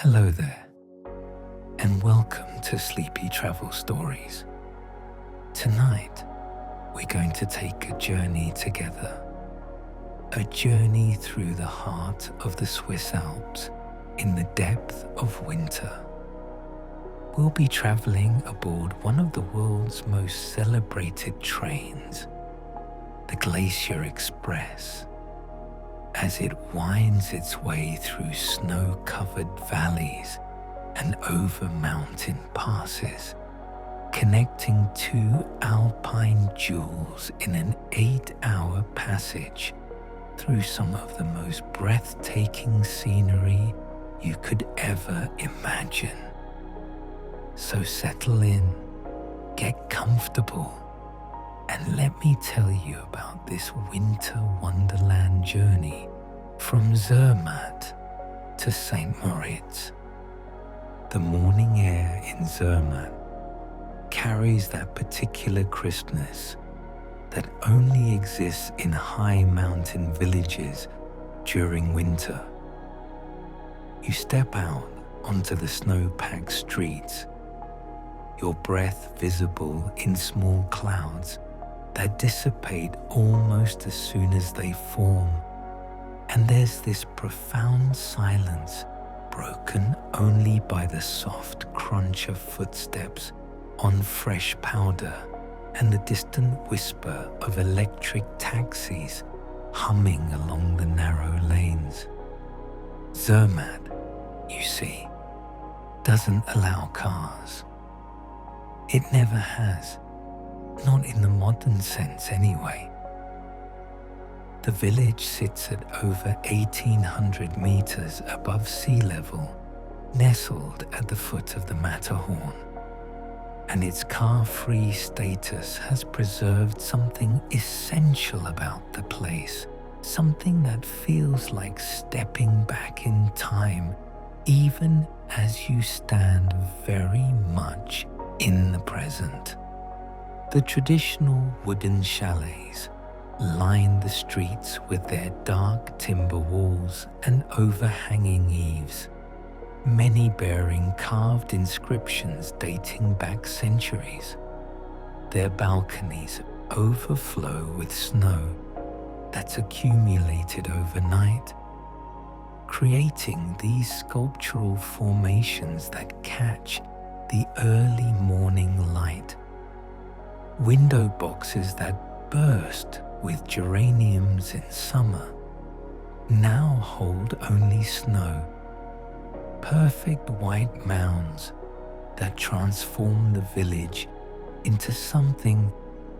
Hello there, and welcome to Sleepy Travel Stories. Tonight, we're going to take a journey together. A journey through the heart of the Swiss Alps in the depth of winter. We'll be traveling aboard one of the world's most celebrated trains, the Glacier Express, as it winds its way through snow-covered valleys and over mountain passes, connecting two alpine jewels in an 8-hour passage through some of the most breathtaking scenery you could ever imagine. So settle in, get comfortable, and let me tell you about this winter wonderland journey from Zermatt to St. Moritz. The morning air in Zermatt carries that particular crispness that only exists in high mountain villages during winter. You step out onto the snow-packed streets, your breath visible in small clouds that dissipate almost as soon as they form, and there's this profound silence broken only by the soft crunch of footsteps on fresh powder and the distant whisper of electric taxis humming along the narrow lanes. Zermatt, you see, doesn't allow cars. It never has. Not in the modern sense anyway. The village sits at over 1,800 meters above sea level, nestled at the foot of the Matterhorn, and its car-free status has preserved something essential about the place, something that feels like stepping back in time, even as you stand very much in the present. The traditional wooden chalets line the streets with their dark timber walls and overhanging eaves, many bearing carved inscriptions dating back centuries. Their balconies overflow with snow that's accumulated overnight, creating these sculptural formations that catch the early morning light. Window boxes that burst with geraniums in summer now hold only snow. Perfect white mounds that transform the village into something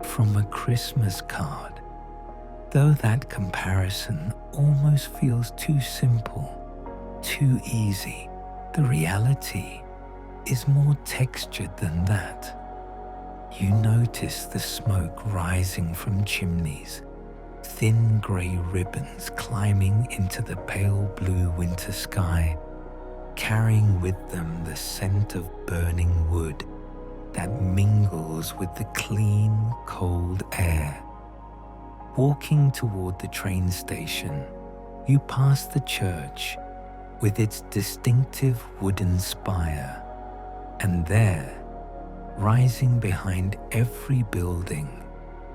from a Christmas card. Though that comparison almost feels too simple, too easy, the reality is more textured than that. You notice the smoke rising from chimneys, thin grey ribbons climbing into the pale blue winter sky, carrying with them the scent of burning wood that mingles with the clean, cold air. Walking toward the train station, you pass the church with its distinctive wooden spire, and there, rising behind every building,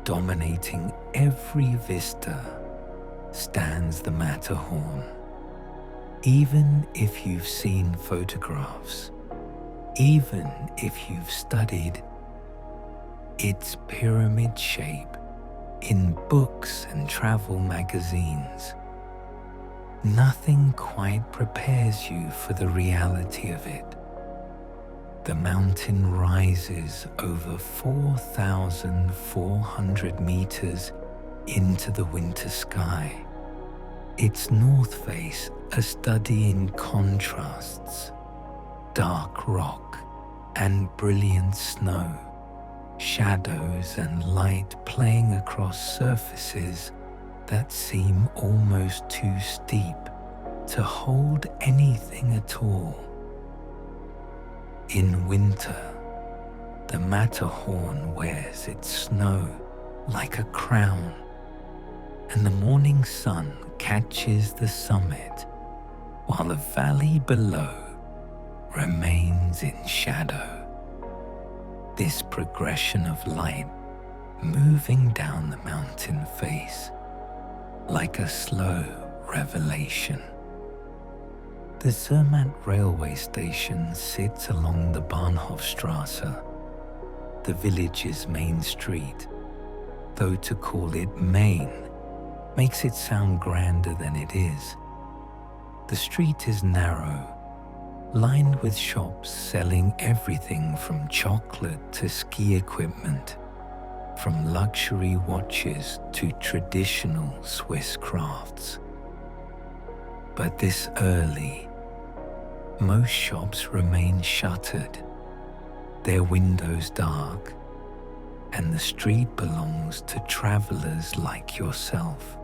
dominating every vista, stands the Matterhorn. Even if you've seen photographs, even if you've studied its pyramid shape in books and travel magazines, nothing quite prepares you for the reality of it. The mountain rises over 4,400 meters into the winter sky, its north face a study in contrasts, dark rock and brilliant snow, shadows and light playing across surfaces that seem almost too steep to hold anything at all. In winter, the Matterhorn wears its snow like a crown, and the morning sun catches the summit while the valley below remains in shadow. This progression of light moving down the mountain face like a slow revelation. The Zermatt railway station sits along the Bahnhofstrasse, the village's main street, though to call it main makes it sound grander than it is. The street is narrow, lined with shops selling everything from chocolate to ski equipment, from luxury watches to traditional Swiss crafts. But this early, most shops remain shuttered, their windows dark, and the street belongs to travelers like yourself,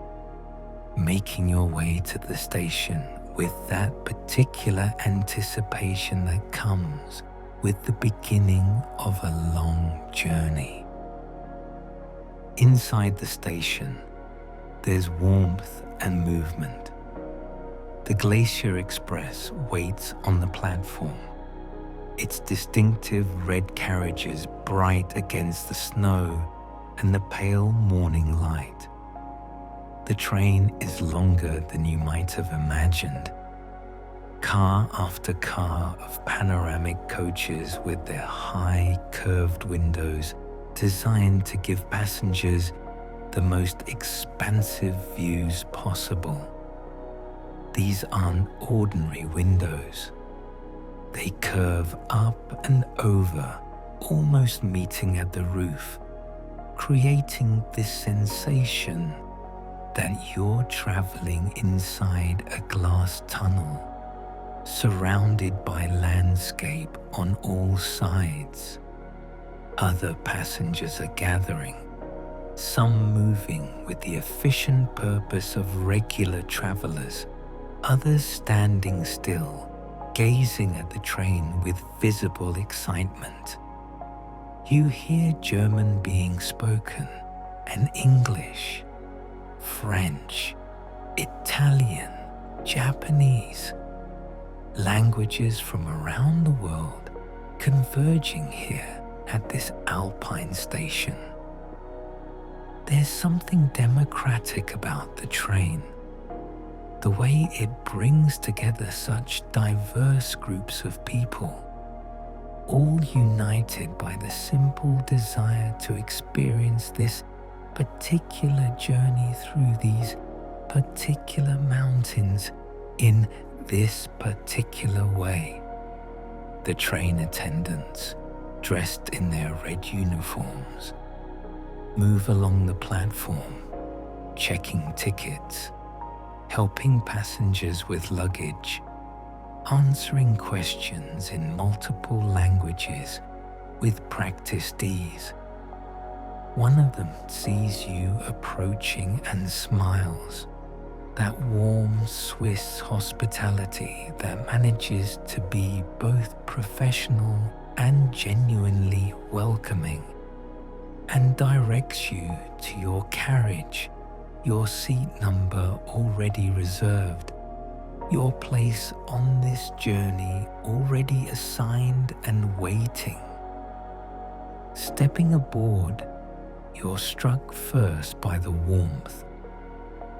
making your way to the station with that particular anticipation that comes with the beginning of a long journey. Inside the station, there's warmth and movement. The Glacier Express waits on the platform, its distinctive red carriages bright against the snow and the pale morning light. The train is longer than you might have imagined. Car after car of panoramic coaches with their high, curved windows designed to give passengers the most expansive views possible. These aren't ordinary windows. They curve up and over, almost meeting at the roof, creating this sensation that you're traveling inside a glass tunnel, surrounded by landscape on all sides. Other passengers are gathering, some moving with the efficient purpose of regular travelers, others standing still, gazing at the train with visible excitement. You hear German being spoken, and English, French, Italian, Japanese, languages from around the world converging here at this alpine station. There's something democratic about the train, the way it brings together such diverse groups of people, all united by the simple desire to experience this particular journey through these particular mountains in this particular way. The train attendants, dressed in their red uniforms, move along the platform, checking tickets, helping passengers with luggage, answering questions in multiple languages with practiced ease. One of them sees you approaching and smiles, that warm Swiss hospitality that manages to be both professional and genuinely welcoming, and directs you to your carriage, your seat number already reserved, your place on this journey already assigned and waiting. Stepping aboard, you're struck first by the warmth,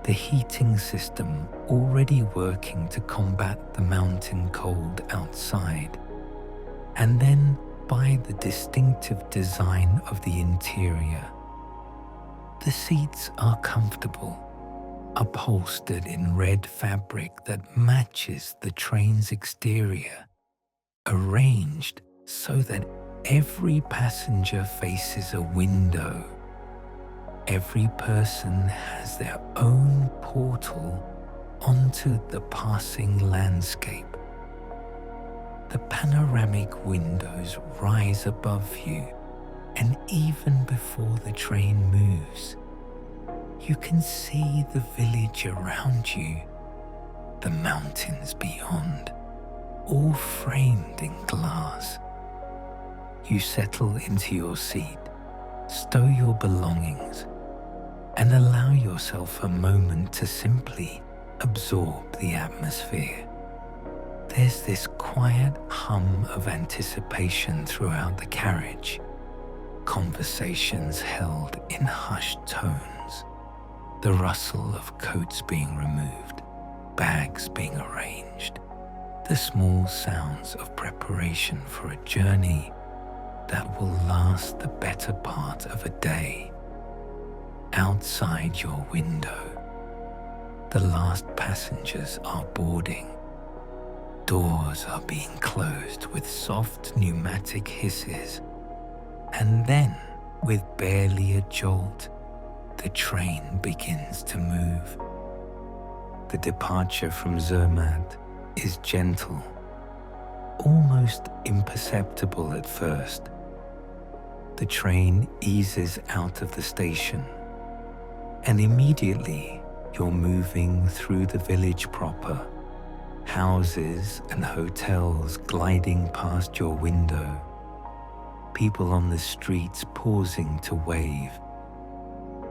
the heating system already working to combat the mountain cold outside, and then by the distinctive design of the interior. The seats are comfortable, upholstered in red fabric that matches the train's exterior, arranged so that every passenger faces a window. Every person has their own portal onto the passing landscape. The panoramic windows rise above you, and even before the train moves, you can see the village around you, the mountains beyond, all framed in glass. You settle into your seat, stow your belongings, and allow yourself a moment to simply absorb the atmosphere. There's this quiet hum of anticipation throughout the carriage, conversations held in hushed tones, the rustle of coats being removed, bags being arranged, the small sounds of preparation for a journey that will last the better part of a day. Outside your window, the last passengers are boarding. Doors are being closed with soft pneumatic hisses, and then, with barely a jolt, the train begins to move. The departure from Zermatt is gentle, almost imperceptible at first. The train eases out of the station, and immediately you're moving through the village proper, houses and hotels gliding past your window, people on the streets pausing to wave,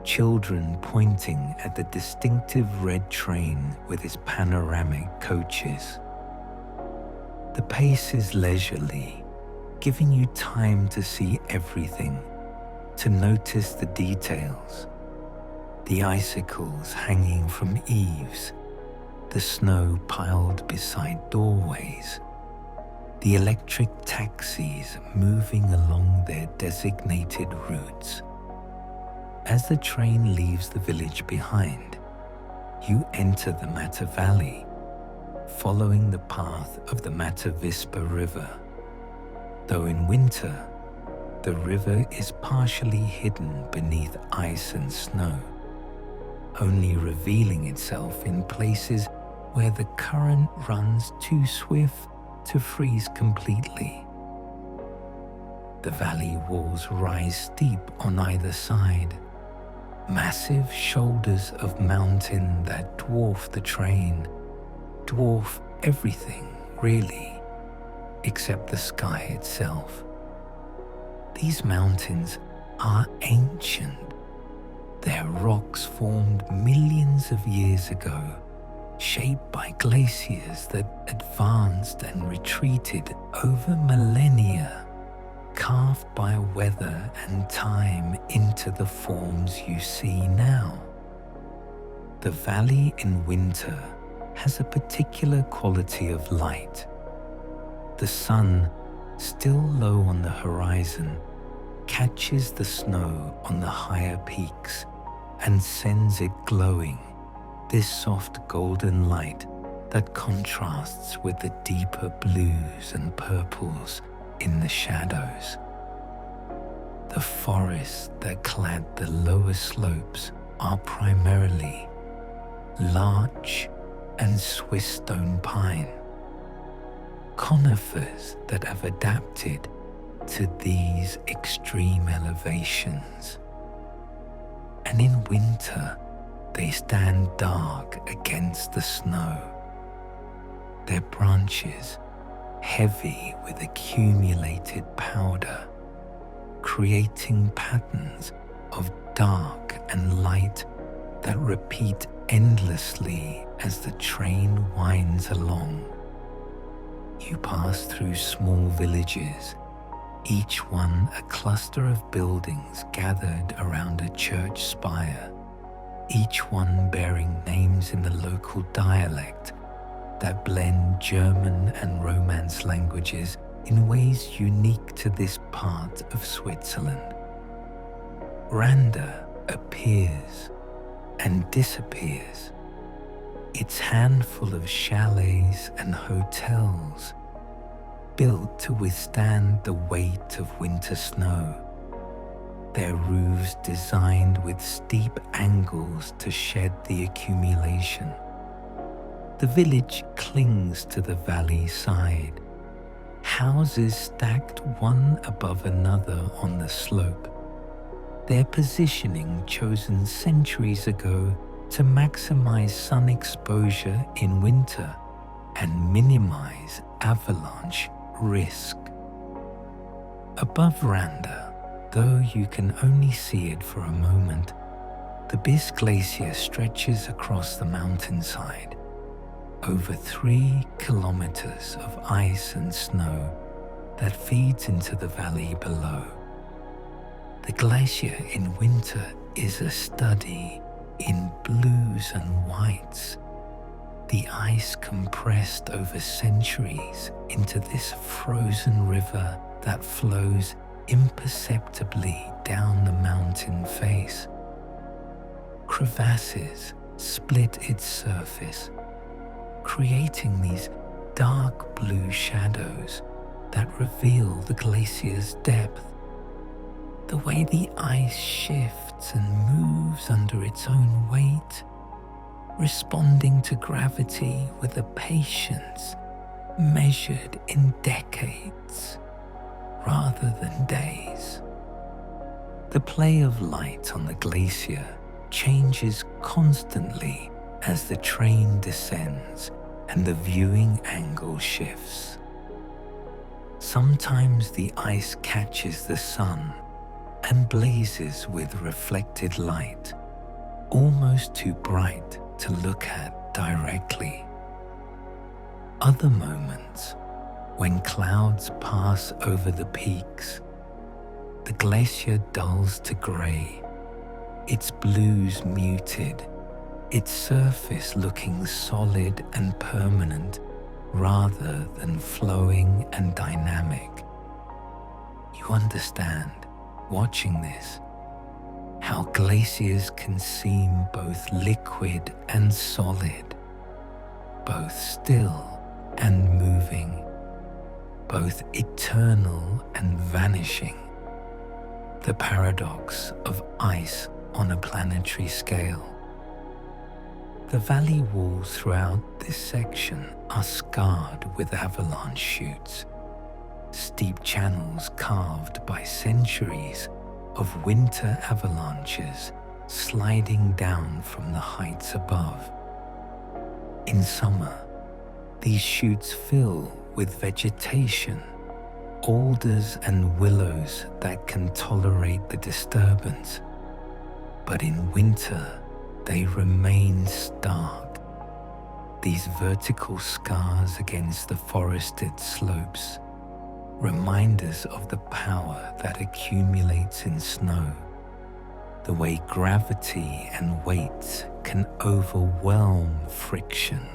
children pointing at the distinctive red train with its panoramic coaches. The pace is leisurely, giving you time to see everything, to notice the details. The icicles hanging from eaves, the snow piled beside doorways, the electric taxis moving along their designated routes. As the train leaves the village behind, you enter the Mata Valley, following the path of the Mata Vispa River. Though in winter, the river is partially hidden beneath ice and snow, only revealing itself in places where the current runs too swift to freeze completely. The valley walls rise steep on either side, massive shoulders of mountain that dwarf the train, dwarf everything, really, except the sky itself. These mountains are ancient. Their rocks formed millions of years ago, shaped by glaciers that advanced and retreated over millennia, carved by weather and time into the forms you see now. The valley in winter has a particular quality of light. The sun, still low on the horizon, catches the snow on the higher peaks and sends it glowing, this soft golden light that contrasts with the deeper blues and purples in the shadows. The forests that clad the lower slopes are primarily larch and Swiss stone pine, conifers that have adapted to these extreme elevations. And in winter, they stand dark against the snow, their branches heavy with accumulated powder, creating patterns of dark and light that repeat endlessly as the train winds along. You pass through small villages, each one a cluster of buildings gathered around a church spire, each one bearing names in the local dialect that blend German and Romance languages in ways unique to this part of Switzerland. Randa appears and disappears, its handful of chalets and hotels built to withstand the weight of winter snow, their roofs designed with steep angles to shed the accumulation. The village clings to the valley side, houses stacked one above another on the slope, their positioning chosen centuries ago to maximize sun exposure in winter and minimize avalanche risk. Above Randa, though you can only see it for a moment, the Biss Glacier stretches across the mountainside, over 3 kilometers of ice and snow that feeds into the valley below. The glacier in winter is a study in blues and whites, the ice compressed over centuries into this frozen river that flows imperceptibly down the mountain face. Crevasses split its surface, creating these dark blue shadows that reveal the glacier's depth. The way the ice shifts and moves under its own weight, responding to gravity with a patience measured in decades rather than days. The play of light on the glacier changes constantly as the train descends and the viewing angle shifts. Sometimes the ice catches the sun and blazes with reflected light, almost too bright to look at directly. Other moments, when clouds pass over the peaks, the glacier dulls to grey, its blues muted, its surface looking solid and permanent rather than flowing and dynamic. You understand, watching this, how glaciers can seem both liquid and solid, both still and moving, both eternal and vanishing. The paradox of ice on a planetary scale. The valley walls throughout this section are scarred with avalanche chutes, steep channels carved by centuries of winter avalanches sliding down from the heights above. In summer, these chutes fill with vegetation, alders and willows that can tolerate the disturbance. But in winter, they remain stark. These vertical scars against the forested slopes, reminders of the power that accumulates in snow, the way gravity and weight can overwhelm friction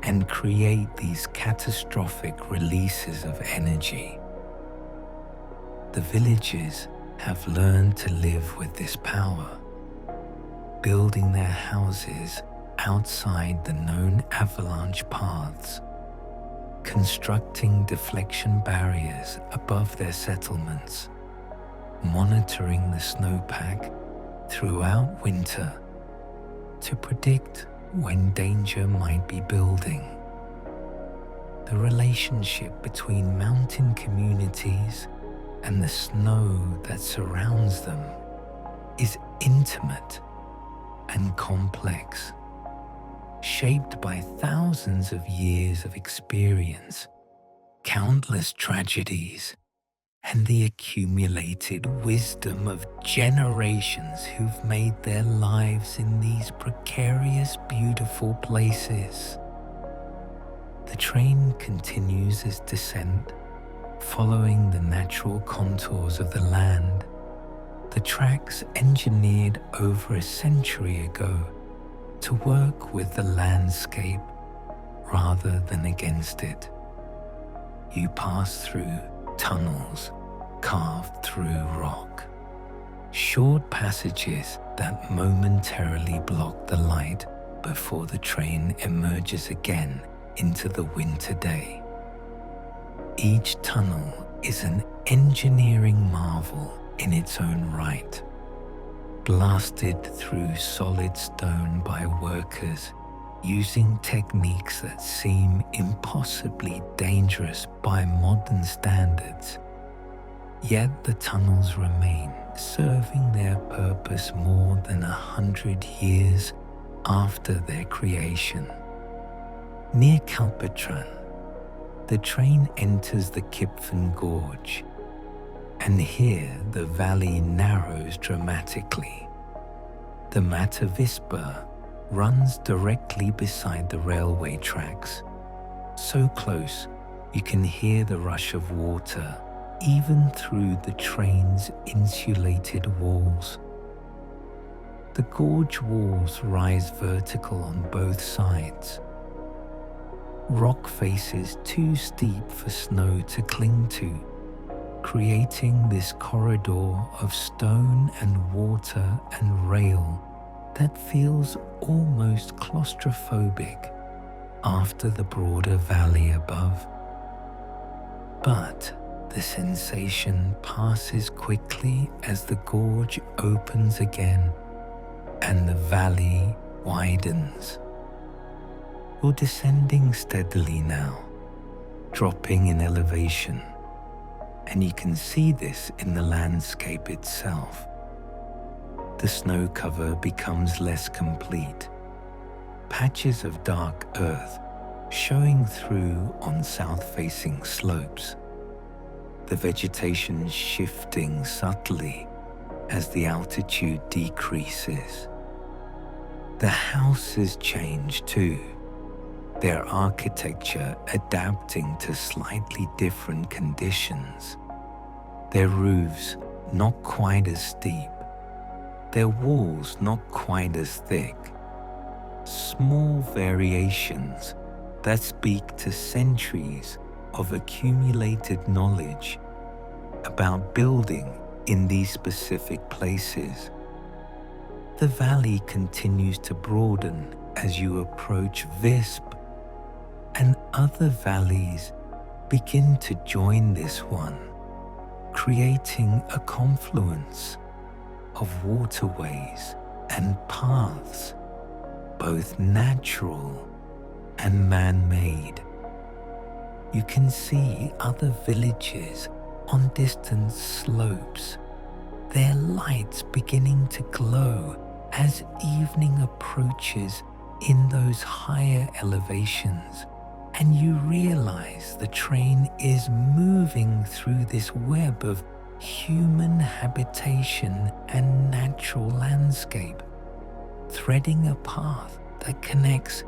and create these catastrophic releases of energy. The villagers have learned to live with this power, building their houses outside the known avalanche paths, constructing deflection barriers above their settlements, monitoring the snowpack throughout winter to predict when danger might be building. The relationship between mountain communities and the snow that surrounds them is intimate and complex, shaped by thousands of years of experience, countless tragedies, and the accumulated wisdom of generations who've made their lives in these precarious, beautiful places. The train continues its descent, following the natural contours of the land, the tracks engineered over a century ago to work with the landscape rather than against it. You pass through tunnels carved through rock, short passages that momentarily block the light before the train emerges again into the winter day. Each tunnel is an engineering marvel in its own right, blasted through solid stone by workers using techniques that seem impossibly dangerous by modern standards. Yet the tunnels remain, serving their purpose more than 100 years after their creation. Near Kalpatran, the train enters the Kipfen Gorge, and here the valley narrows dramatically. The Matavispa, runs directly beside the railway tracks, so close you can hear the rush of water even through the train's insulated walls. The gorge walls rise vertical on both sides. Rock faces too steep for snow to cling to, creating this corridor of stone and water and rail that feels almost claustrophobic after the broader valley above. But the sensation passes quickly as the gorge opens again and the valley widens. You're descending steadily now, dropping in elevation, and you can see this in the landscape itself. The snow cover becomes less complete, patches of dark earth showing through on south-facing slopes, the vegetation shifting subtly as the altitude decreases. The houses change too, their architecture adapting to slightly different conditions. Their roofs not quite as steep, their walls not quite as thick. Small variations that speak to centuries of accumulated knowledge about building in these specific places. The valley continues to broaden as you approach Visp, and other valleys begin to join this one, creating a confluence of waterways and paths, both natural and man-made. You can see other villages on distant slopes, their lights beginning to glow as evening approaches in those higher elevations, and you realize the train is moving through this web of human habitation and natural landscape, threading a path that connects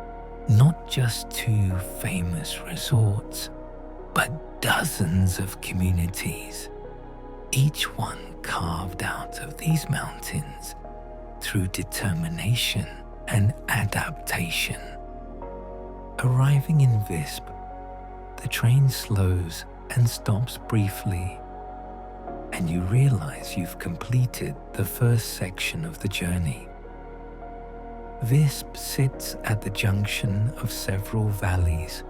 not just two famous resorts, but dozens of communities, each one carved out of these mountains through determination and adaptation. Arriving in Visp, the train slows and stops briefly, and you realize you've completed the first section of the journey. Visp sits at the junction of several valleys,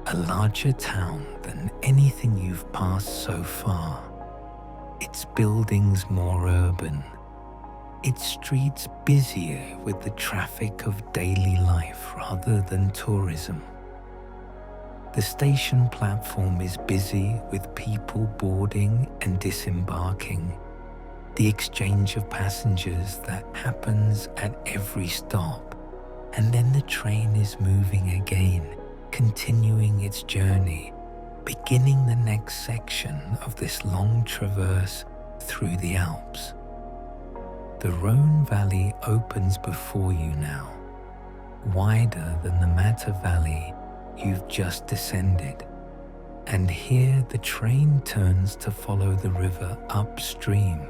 a larger town than anything you've passed so far. Its buildings more urban, its streets busier with the traffic of daily life rather than tourism. The station platform is busy with people boarding and disembarking, the exchange of passengers that happens at every stop, and then the train is moving again, continuing its journey, beginning the next section of this long traverse through the Alps. The Rhone Valley opens before you now, wider than the Matter Valley you've just descended, and here the train turns to follow the river upstream,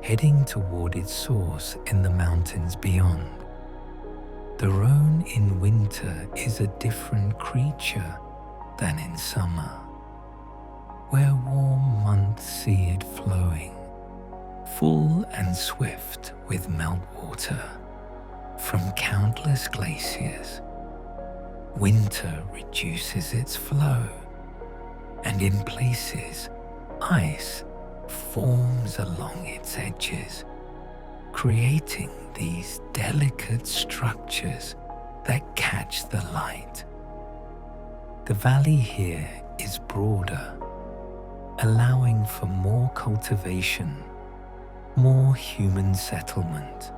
heading toward its source in the mountains beyond. The Rhone in winter is a different creature than in summer, where warm months see it flowing, full and swift with meltwater from countless glaciers. Winter reduces its flow, and in places, ice forms along its edges, creating these delicate structures that catch the light. The valley here is broader, allowing for more cultivation, more human settlement.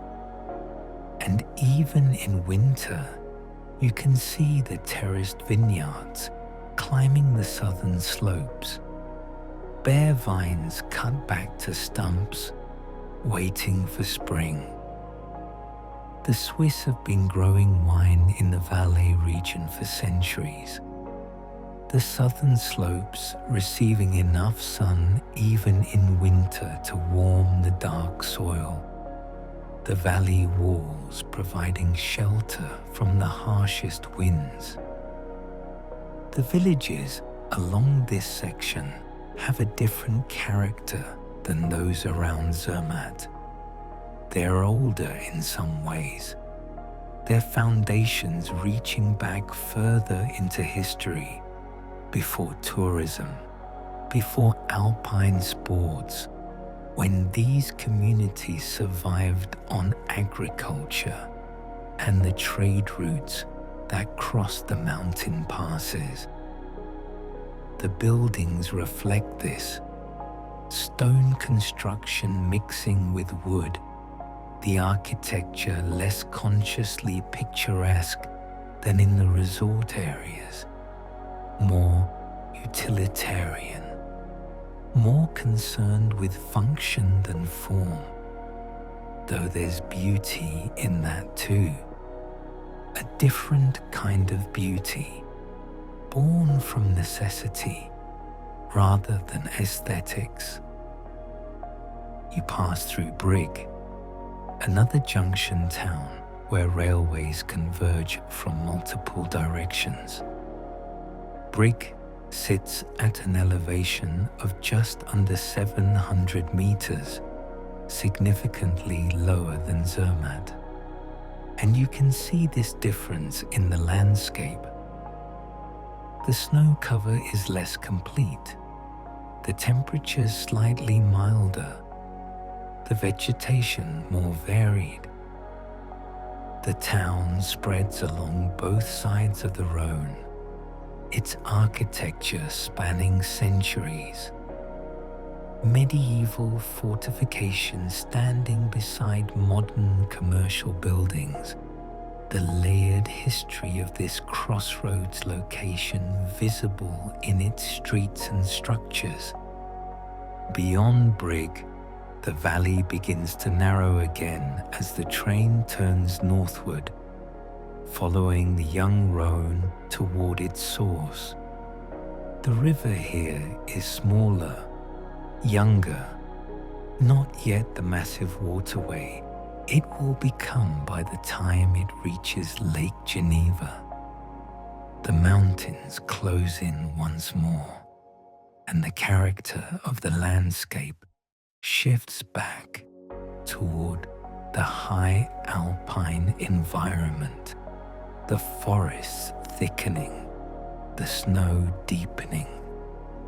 And even in winter, you can see the terraced vineyards climbing the southern slopes, bare vines cut back to stumps, waiting for spring. The The Swiss have been growing wine in the Valais region for centuries. The southern slopes receiving enough sun even in winter to warm the dark soil. The valley walls providing shelter from the harshest winds. The villages along this section have a different character than those around Zermatt. They're older in some ways, their foundations reaching back further into history, before tourism, before alpine sports, when these communities survived on agriculture and the trade routes that crossed the mountain passes. The buildings reflect this, stone construction mixing with wood, the architecture less consciously picturesque than in the resort areas, more utilitarian, more concerned with function than form, though there's beauty in that too, a different kind of beauty, born from necessity rather than aesthetics. You pass through Brig, another junction town where railways converge from multiple directions. Brig sits at an elevation of just under 700 meters, significantly lower than Zermatt. And you can see this difference in the landscape. The snow cover is less complete, the temperatures slightly milder, the vegetation more varied. The town spreads along both sides of the Rhone, its architecture spanning centuries. Medieval fortifications standing beside modern commercial buildings, the layered history of this crossroads location visible in its streets and structures. Beyond Brig, the valley begins to narrow again as the train turns northward, following the young Rhone toward its source. The river here is smaller, younger, not yet the massive waterway it will become by the time it reaches Lake Geneva. The mountains close in once more, and the character of the landscape shifts back toward the high alpine environment, the forests thickening, the snow deepening,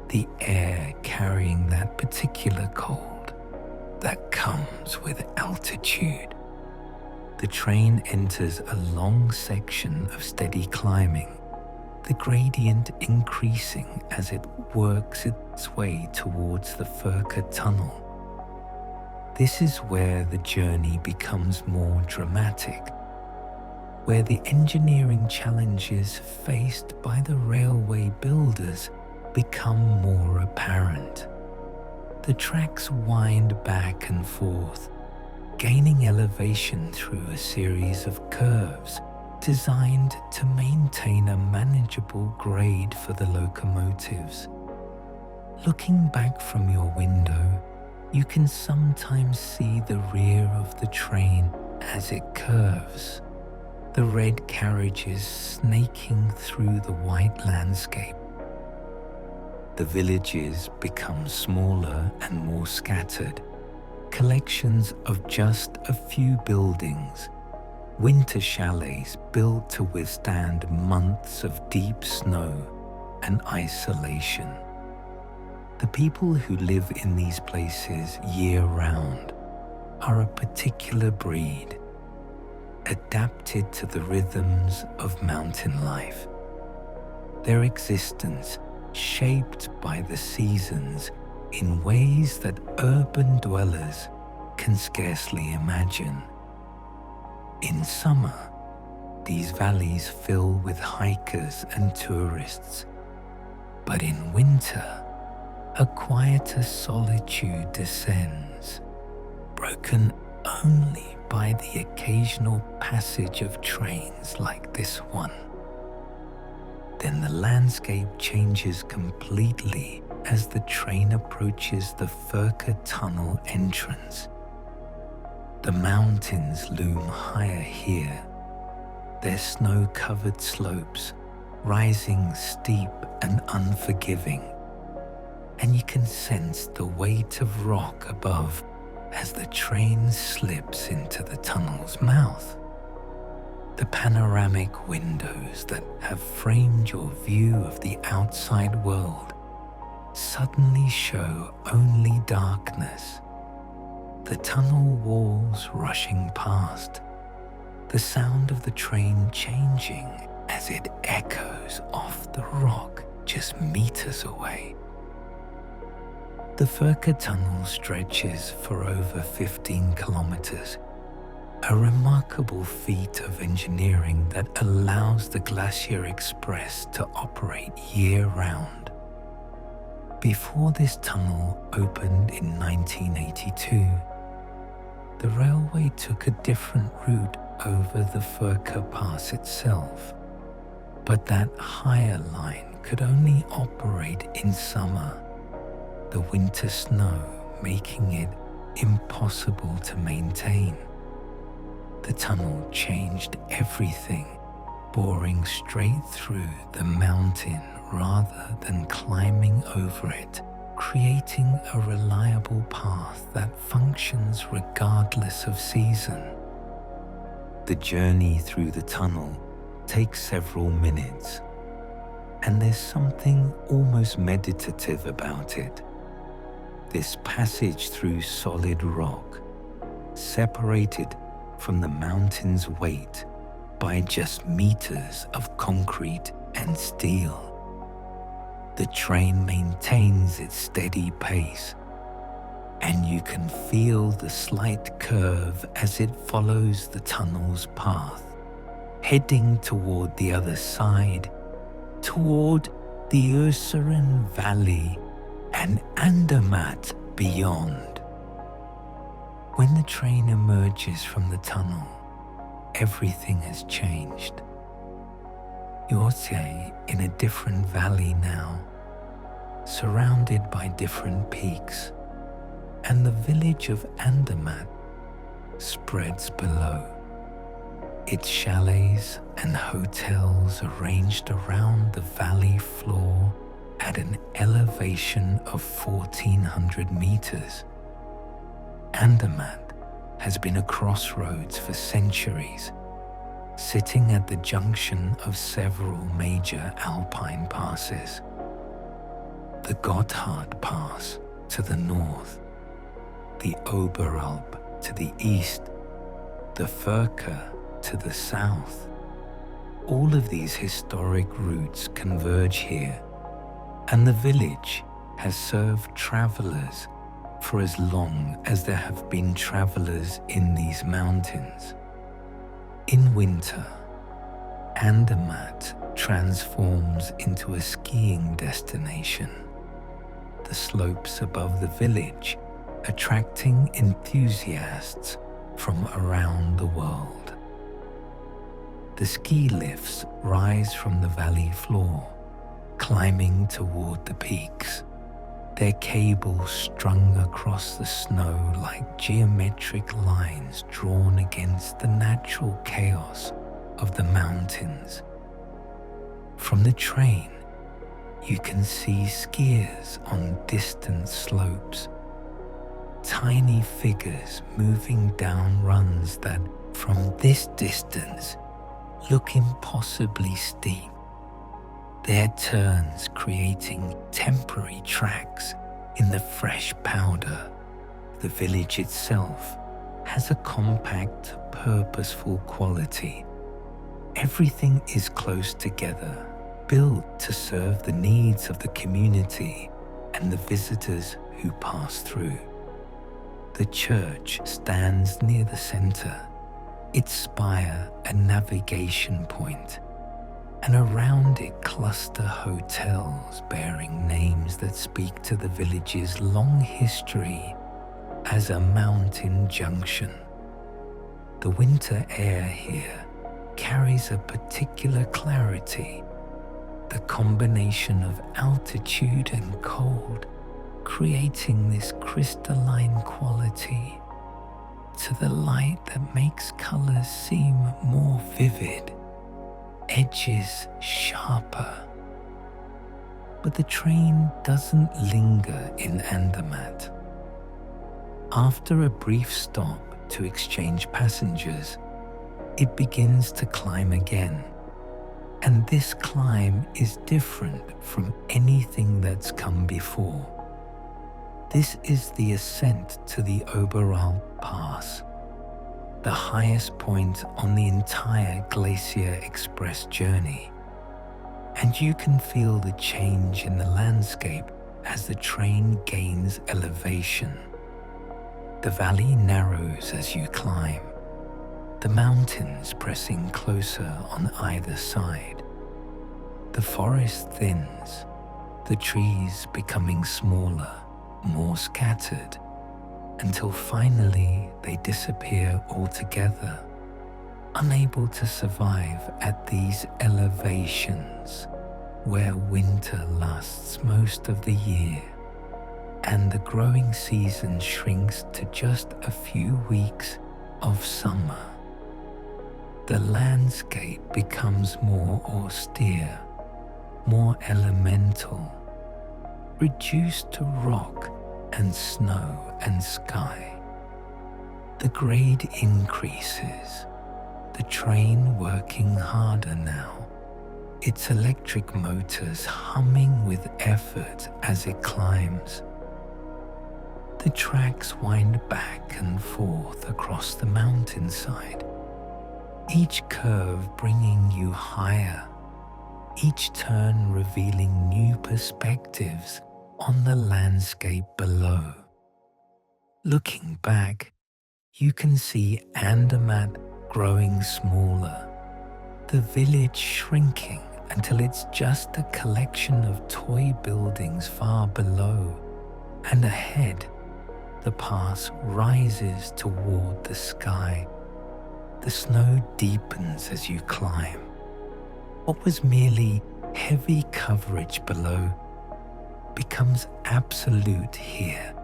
the air carrying that particular cold that comes with altitude. The train enters a long section of steady climbing, the gradient increasing as it works its way towards the Furka tunnel. This is where the journey becomes more dramatic, where the engineering challenges faced by the railway builders become more apparent. The tracks wind back and forth, gaining elevation through a series of curves designed to maintain a manageable grade for the locomotives. Looking back from your window, you can sometimes see the rear of the train as it curves, the red carriages snaking through the white landscape. The villages become smaller and more scattered, collections of just a few buildings, winter chalets built to withstand months of deep snow and isolation. The people who live in these places year-round are a particular breed, adapted to the rhythms of mountain life. Their existence shaped by the seasons in ways that urban dwellers can scarcely imagine. In summer, these valleys fill with hikers and tourists, but in winter, a quieter solitude descends, broken only by the occasional passage of trains like this one. Then the landscape changes completely as the train approaches the Furka Tunnel entrance. The mountains loom higher here, their snow-covered slopes rising steep and unforgiving, and you can sense the weight of rock above as the train slips into the tunnel's mouth. The panoramic windows that have framed your view of the outside world suddenly show only darkness. The tunnel walls rushing past, the sound of the train changing as it echoes off the rock just meters away. The Furka Tunnel stretches for over 15 kilometers, a remarkable feat of engineering that allows the Glacier Express to operate year-round. Before this tunnel opened in 1982, the railway took a different route over the Furka Pass itself, but that higher line could only operate in summer, the winter snow making it impossible to maintain. The tunnel changed everything, boring straight through the mountain rather than climbing over it, creating a reliable path that functions regardless of season. The journey through the tunnel takes several minutes, and there's something almost meditative about it. This passage through solid rock, separated from the mountain's weight by just meters of concrete and steel. The train maintains its steady pace, and you can feel the slight curve as it follows the tunnel's path, heading toward the other side, toward the Urseren Valley and Andermatt beyond. When the train emerges from the tunnel, everything has changed. You're in a different valley now, surrounded by different peaks, and the village of Andermatt spreads below. Its chalets and hotels arranged around the valley floor at an elevation of 1,400 meters. Andermatt has been a crossroads for centuries, sitting at the junction of several major alpine passes. The Gotthard Pass to the north, the Oberalp to the east, the Furka to the south. All of these historic routes converge here, and the village has served travelers for as long as there have been travelers in these mountains. In winter, Andermatt transforms into a skiing destination, the slopes above the village attracting enthusiasts from around the world. The ski lifts rise from the valley floor, climbing toward the peaks, their cables strung across the snow like geometric lines drawn against the natural chaos of the mountains. From the train, you can see skiers on distant slopes, tiny figures moving down runs that, from this distance, look impossibly steep, their turns creating temporary tracks in the fresh powder. The village itself has a compact, purposeful quality. Everything is close together, built to serve the needs of the community and the visitors who pass through. The church stands near the center, its spire a navigation point, and around it cluster hotels bearing names that speak to the village's long history as a mountain junction. The winter air here carries a particular clarity. The combination of altitude and cold creating this crystalline quality to the light that makes colors seem more vivid, edges sharper. But the train doesn't linger in Andermatt. After a brief stop to exchange passengers, it begins to climb again. And this climb is different from anything that's come before. This is the ascent to the Oberalp Pass, the highest point on the entire Glacier Express journey. And you can feel the change in the landscape as the train gains elevation. The valley narrows as you climb, the mountains pressing closer on either side. The forest thins, the trees becoming smaller, more scattered, until finally they disappear altogether, unable to survive at these elevations where winter lasts most of the year and the growing season shrinks to just a few weeks of summer. The landscape becomes more austere, more elemental, reduced to rock and snow and sky. The grade increases, the train working harder now, its electric motors humming with effort as it climbs. The tracks wind back and forth across the mountainside, each curve bringing you higher, each turn revealing new perspectives on the landscape below. Looking back, you can see Andermatt growing smaller, the village shrinking until it's just a collection of toy buildings far below, and ahead, the pass rises toward the sky. The snow deepens as you climb. What was merely heavy coverage below becomes absolute here,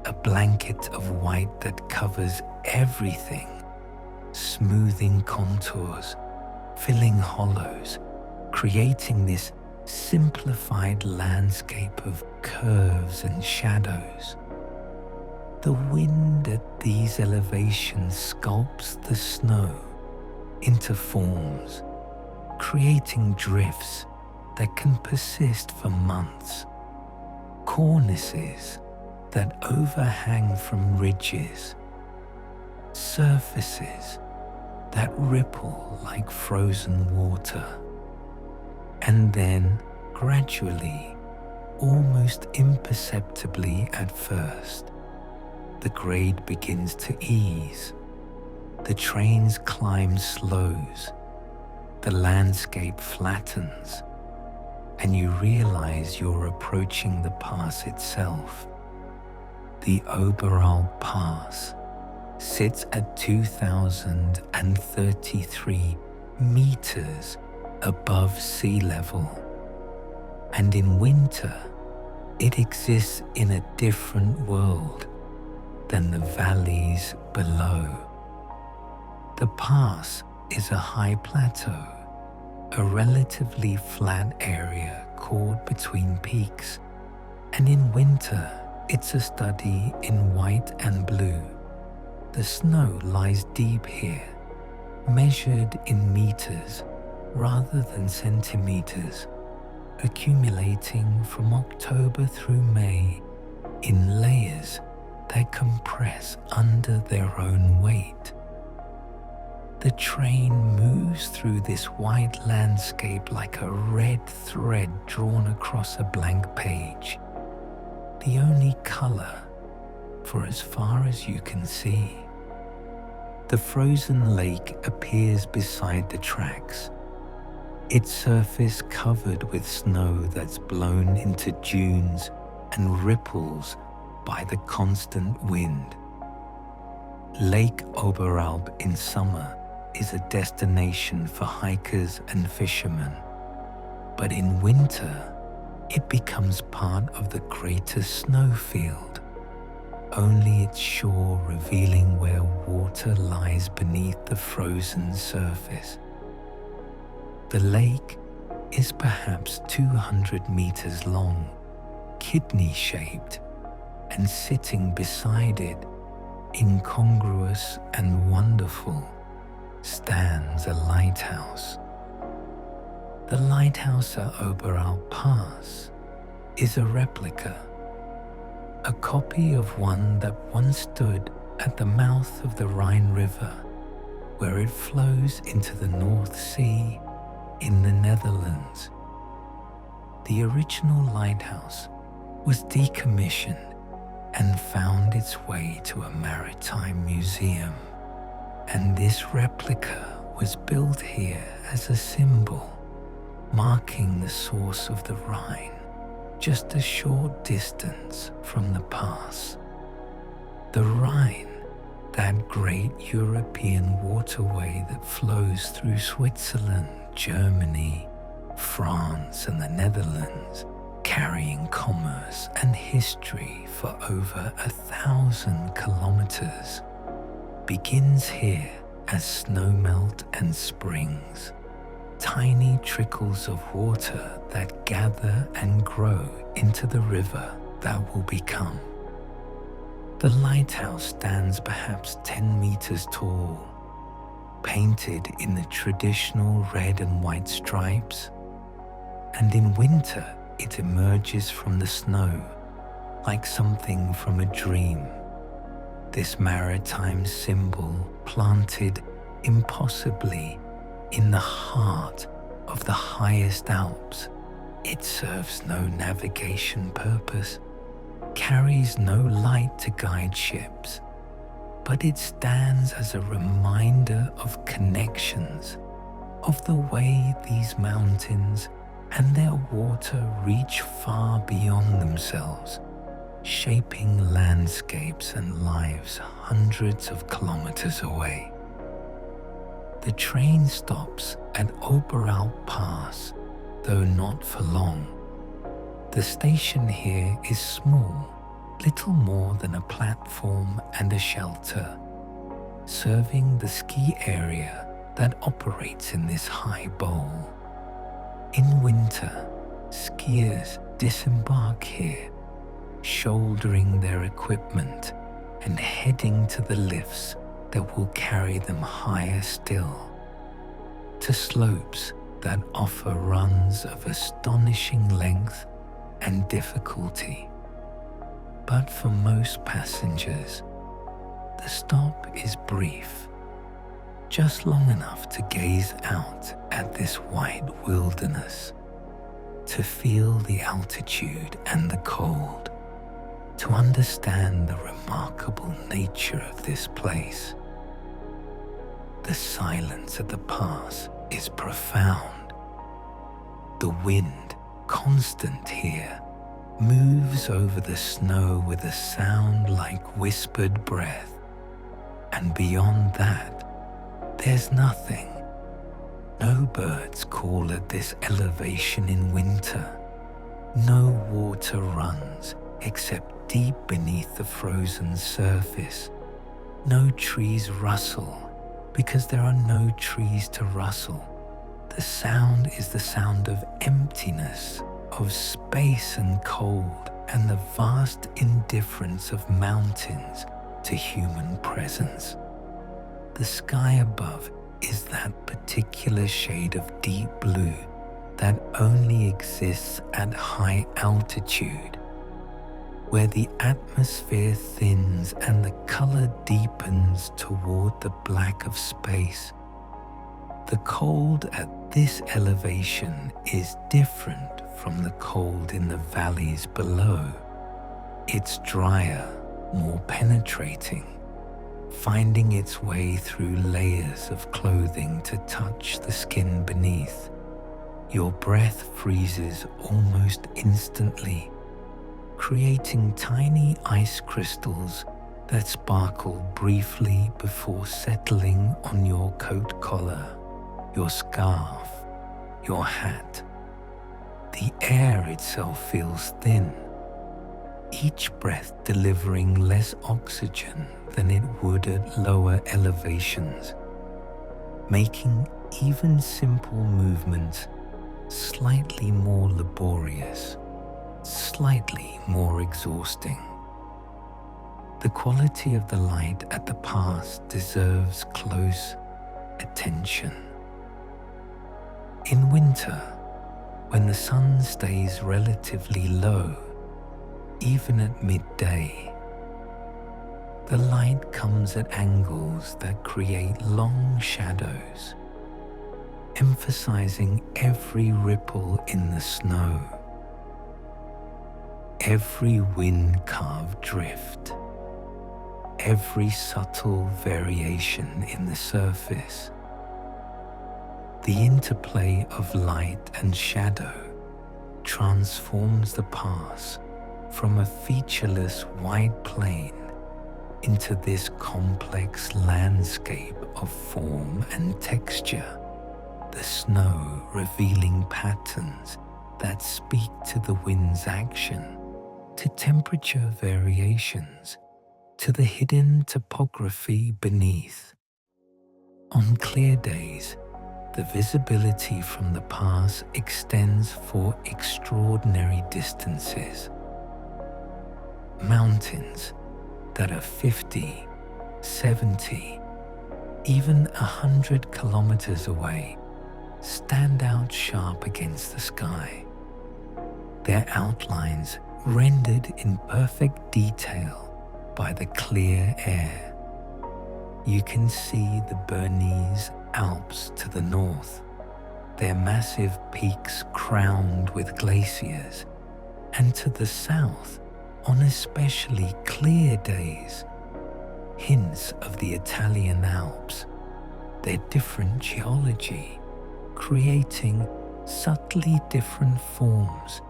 a blanket of white that covers everything, smoothing contours, filling hollows, creating this simplified landscape of curves and shadows. The wind at these elevations sculpts the snow into forms, creating drifts that can persist for months, cornices that overhang from ridges, surfaces that ripple like frozen water. And then, gradually, almost imperceptibly at first, the grade begins to ease. The train's climb slows, the landscape flattens, and you realize you're approaching the pass itself. The Oberalp Pass sits at 2,033 meters above sea level, and in winter it exists in a different world than the valleys below. The pass is a high plateau, a relatively flat area caught between peaks, and in winter it's a study in white and blue. The snow lies deep here, measured in meters rather than centimeters, accumulating from October through May in layers that compress under their own weight. The train moves through this white landscape like a red thread drawn across a blank page, the only color for as far as you can see. The frozen lake appears beside the tracks, its surface covered with snow that's blown into dunes and ripples by the constant wind. Lake Oberalp in summer is a destination for hikers and fishermen, but in winter, it becomes part of the greater snowfield, only its shore revealing where water lies beneath the frozen surface. The lake is perhaps 200 meters long, kidney-shaped, and sitting beside it, incongruous and wonderful, stands a lighthouse. The lighthouse at Oberalp Pass is a replica, a copy of one that once stood at the mouth of the Rhine River, where it flows into the North Sea in the Netherlands. The original lighthouse was decommissioned and found its way to a maritime museum, and this replica was built here as a symbol, marking the source of the Rhine, just a short distance from the pass. The Rhine, that great European waterway that flows through Switzerland, Germany, France, and the Netherlands, carrying commerce and history for over 1,000 kilometers, begins here as snowmelt and springs, tiny trickles of water that gather and grow into the river that will become. The lighthouse stands perhaps 10 meters tall, painted in the traditional red and white stripes, and in winter it emerges from the snow like something from a dream. This maritime symbol planted impossibly in the heart of the highest Alps, it serves no navigation purpose, carries no light to guide ships, but it stands as a reminder of connections, of the way these mountains and their water reach far beyond themselves, shaping landscapes and lives hundreds of kilometers away. The train stops at Oberalp Pass, though not for long. The station here is small, little more than a platform and a shelter, serving the ski area that operates in this high bowl. In winter, skiers disembark here, shouldering their equipment and heading to the lifts that will carry them higher still, to slopes that offer runs of astonishing length and difficulty. But for most passengers, the stop is brief, just long enough to gaze out at this white wilderness, to feel the altitude and the cold, to understand the remarkable nature of this place. The silence at the pass is profound. The wind, constant here, moves over the snow with a sound like whispered breath, and beyond that, there's nothing. No birds call at this elevation in winter. No water runs except deep beneath the frozen surface. No trees rustle because there are no trees to rustle. The sound is the sound of emptiness, of space and cold, and the vast indifference of mountains to human presence. The sky above is that particular shade of deep blue that only exists at high altitude, where the atmosphere thins and the color deepens toward the black of space. The cold at this elevation is different from the cold in the valleys below. It's drier, more penetrating, finding its way through layers of clothing to touch the skin beneath. Your breath freezes almost instantly, creating tiny ice crystals that sparkle briefly before settling on your coat collar, your scarf, your hat. The air itself feels thin, each breath delivering less oxygen than it would at lower elevations, making even simple movements slightly more laborious, slightly more exhausting. The quality of the light at the pass deserves close attention. In winter, when the sun stays relatively low, even at midday, the light comes at angles that create long shadows, emphasizing every ripple in the snow, every wind-carved drift, every subtle variation in the surface. The interplay of light and shadow transforms the pass from a featureless white plain into this complex landscape of form and texture, the snow revealing patterns that speak to the wind's action, to temperature variations, to the hidden topography beneath. On clear days, the visibility from the pass extends for extraordinary distances. Mountains that are 50, 70, even 100 kilometers away stand out sharp against the sky, their outlines rendered in perfect detail by the clear air. You can see the Bernese Alps to the north, their massive peaks crowned with glaciers, and to the south, on especially clear days, hints of the Italian Alps, their different geology, creating subtly different forms,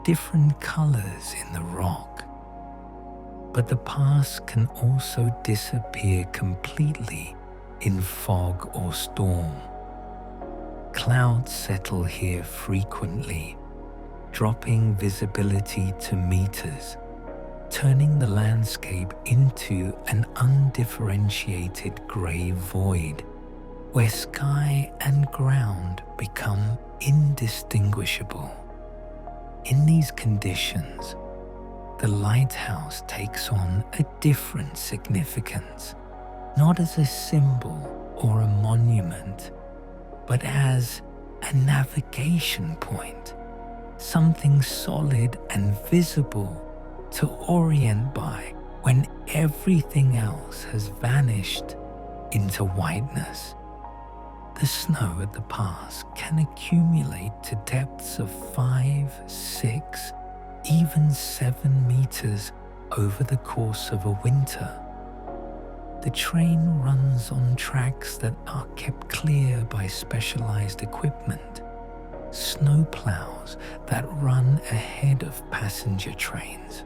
different colors in the rock. But the pass can also disappear completely in fog or storm. Clouds settle here frequently, dropping visibility to meters, turning the landscape into an undifferentiated grey void, where sky and ground become indistinguishable. In these conditions, the lighthouse takes on a different significance, not as a symbol or a monument, but as a navigation point, something solid and visible to orient by when everything else has vanished into whiteness. The snow at the pass can accumulate to depths of 5, 6, even 7 meters over the course of a winter. The train runs on tracks that are kept clear by specialized equipment, snow plows that run ahead of passenger trains,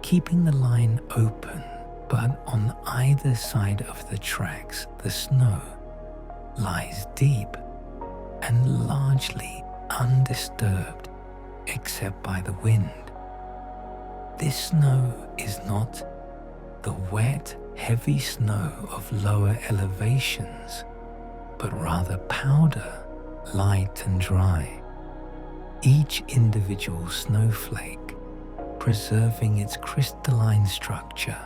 keeping the line open, but on either side of the tracks the snow lies deep and largely undisturbed except by the wind. This snow is not the wet, heavy snow of lower elevations, but rather powder, light and dry, each individual snowflake preserving its crystalline structure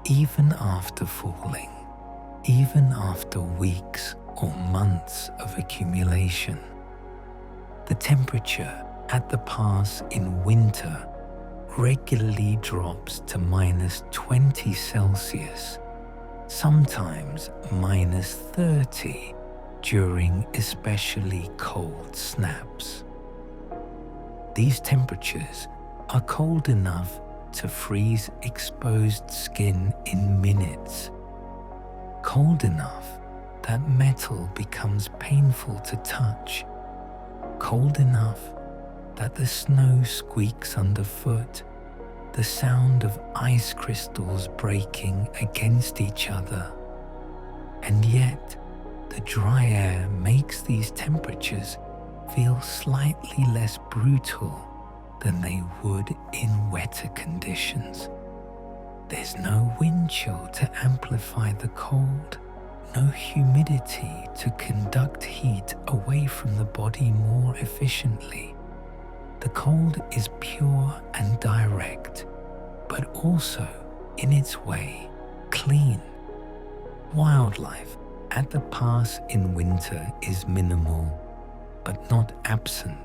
even after falling, even after weeks or months of accumulation. The temperature at the pass in winter regularly drops to -20 Celsius, sometimes -30 during especially cold snaps. These temperatures are cold enough to freeze exposed skin in minutes, cold enough that metal becomes painful to touch, cold enough that the snow squeaks underfoot, the sound of ice crystals breaking against each other. And yet, the dry air makes these temperatures feel slightly less brutal than they would in wetter conditions. There's no wind chill to amplify the cold, no humidity to conduct heat away from the body more efficiently. The cold is pure and direct, but also, in its way, clean. Wildlife at the pass in winter is minimal, but not absent.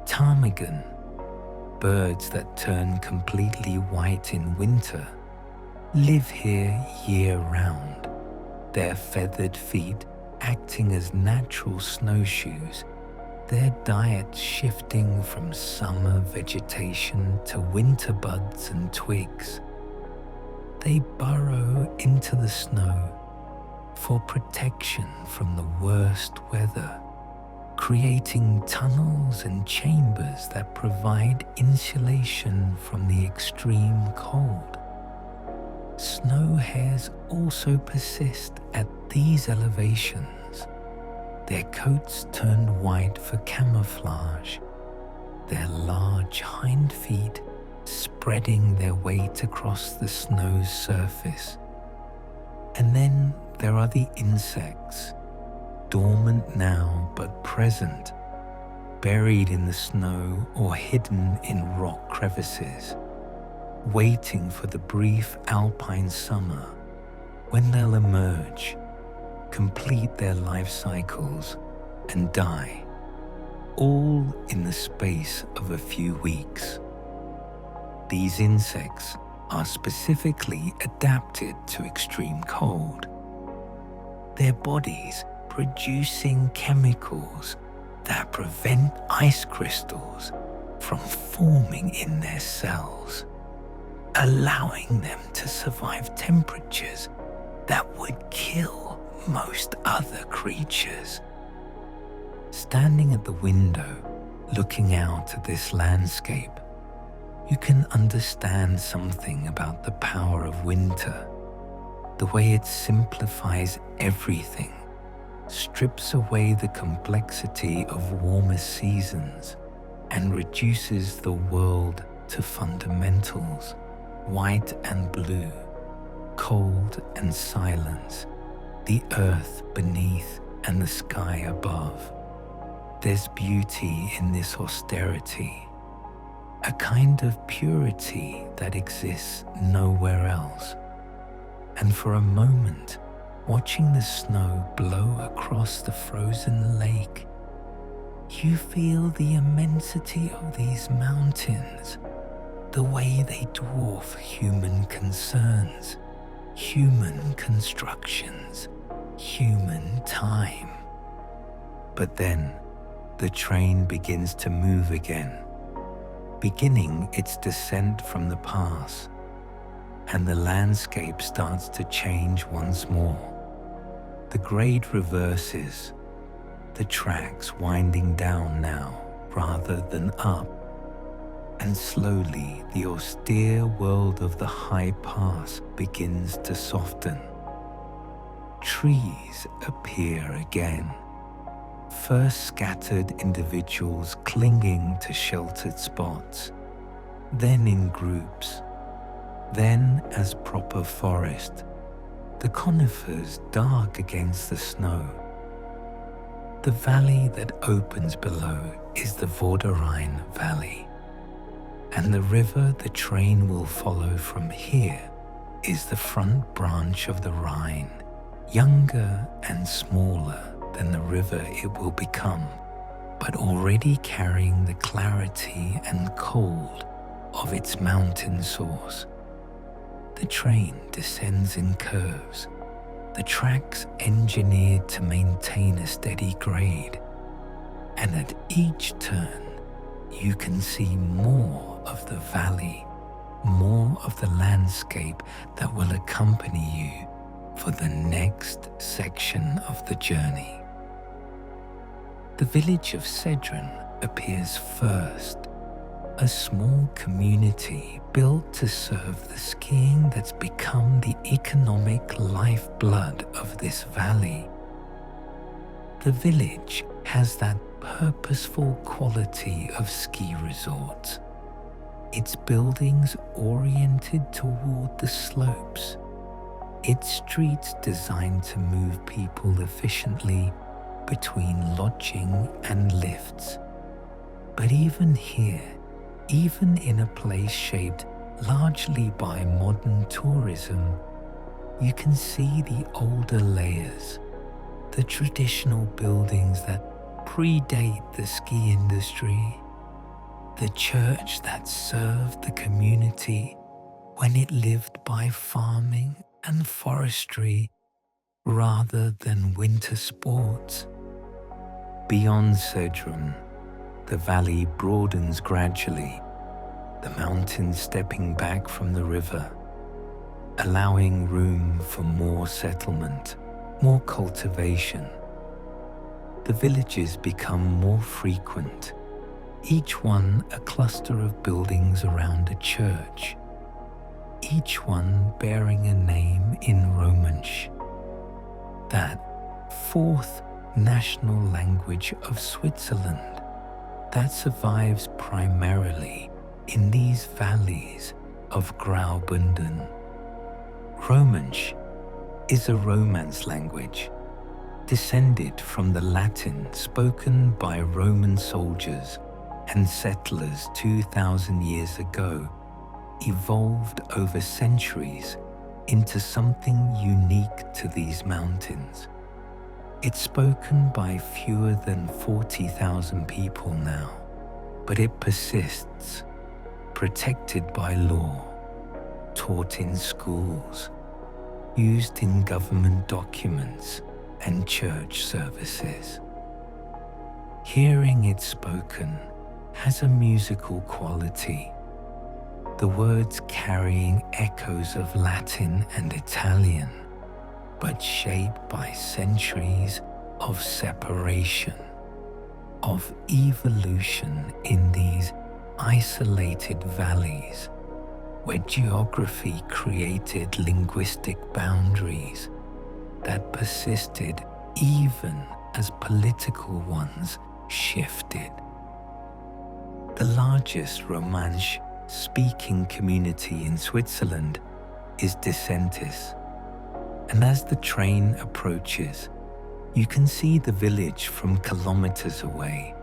Ptarmigan, birds that turn completely white in winter, live here year-round, their feathered feet acting as natural snowshoes, their diet shifting from summer vegetation to winter buds and twigs. They burrow into the snow for protection from the worst weather, creating tunnels and chambers that provide insulation from the extreme cold. Snow hares also persist at these elevations, their coats turned white for camouflage, their large hind feet spreading their weight across the snow's surface. And then there are the insects, dormant now but present, buried in the snow or hidden in rock crevices, waiting for the brief alpine summer when they'll emerge, complete their life cycles, and die, all in the space of a few weeks. These insects are specifically adapted to extreme cold, their bodies producing chemicals that prevent ice crystals from forming in their cells, allowing them to survive temperatures that would kill most other creatures. Standing at the window, looking out at this landscape, you can understand something about the power of winter, the way it simplifies everything, strips away the complexity of warmer seasons, and reduces the world to fundamentals, white and blue, cold and silence, the earth beneath and the sky above. There's beauty in this austerity, a kind of purity that exists nowhere else. And for a moment, watching the snow blow across the frozen lake, you feel the immensity of these mountains, the way they dwarf human concerns, human constructions, human time. But then, the train begins to move again, beginning its descent from the pass, and the landscape starts to change once more. The grade reverses, the tracks winding down now rather than up, and slowly the austere world of the high pass begins to soften. Trees appear again, first scattered individuals clinging to sheltered spots, then in groups, then as proper forest, the conifers dark against the snow. The valley that opens below is the Vorderrhein Valley, and the river the train will follow from here is the front branch of the Rhine, younger and smaller than the river it will become, but already carrying the clarity and cold of its mountain source. The train descends in curves, the tracks engineered to maintain a steady grade, and at each turn you can see more of the valley, more of the landscape that will accompany you for the next section of the journey. The village of Cedron appears first, a small community built to serve the skiing that's become the economic lifeblood of this valley. The village has that purposeful quality of ski resorts, its buildings oriented toward the slopes, its streets designed to move people efficiently between lodging and lifts. But even here, even in a place shaped largely by modern tourism, you can see the older layers, the traditional buildings that predate the ski industry, the church that served the community when it lived by farming and forestry rather than winter sports. Beyond Cedron, the valley broadens gradually, the mountains stepping back from the river, allowing room for more settlement, more cultivation. The villages become more frequent, each one a cluster of buildings around a church, each one bearing a name in Romansh, that fourth national language of Switzerland that survives primarily in these valleys of Graubünden. Romansh is a Romance language, descended from the Latin spoken by Roman soldiers and settlers 2,000 years ago, evolved over centuries into something unique to these mountains. It's spoken by fewer than 40,000 people now, but it persists, protected by law, taught in schools, used in government documents and church services. Hearing it spoken has a musical quality, the words carrying echoes of Latin and Italian, but shaped by centuries of separation, of evolution in these isolated valleys where geography created linguistic boundaries that persisted even as political ones shifted. The largest Romansh-speaking community in Switzerland is Disentis, and as the train approaches, you can see the village from kilometers away,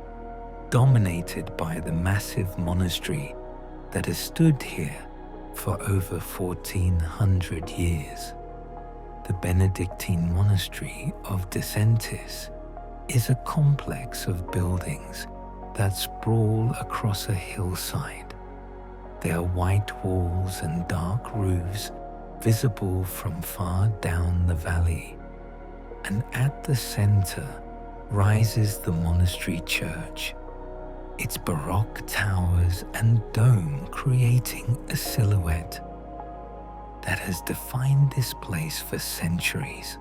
dominated by the massive monastery that has stood here for over 1,400 years. The Benedictine monastery of Disentis is a complex of buildings that sprawl across a hillside, their white walls and dark roofs visible from far down the valley. And at the center rises the monastery church, its baroque towers and dome creating a silhouette that has defined this place for centuries.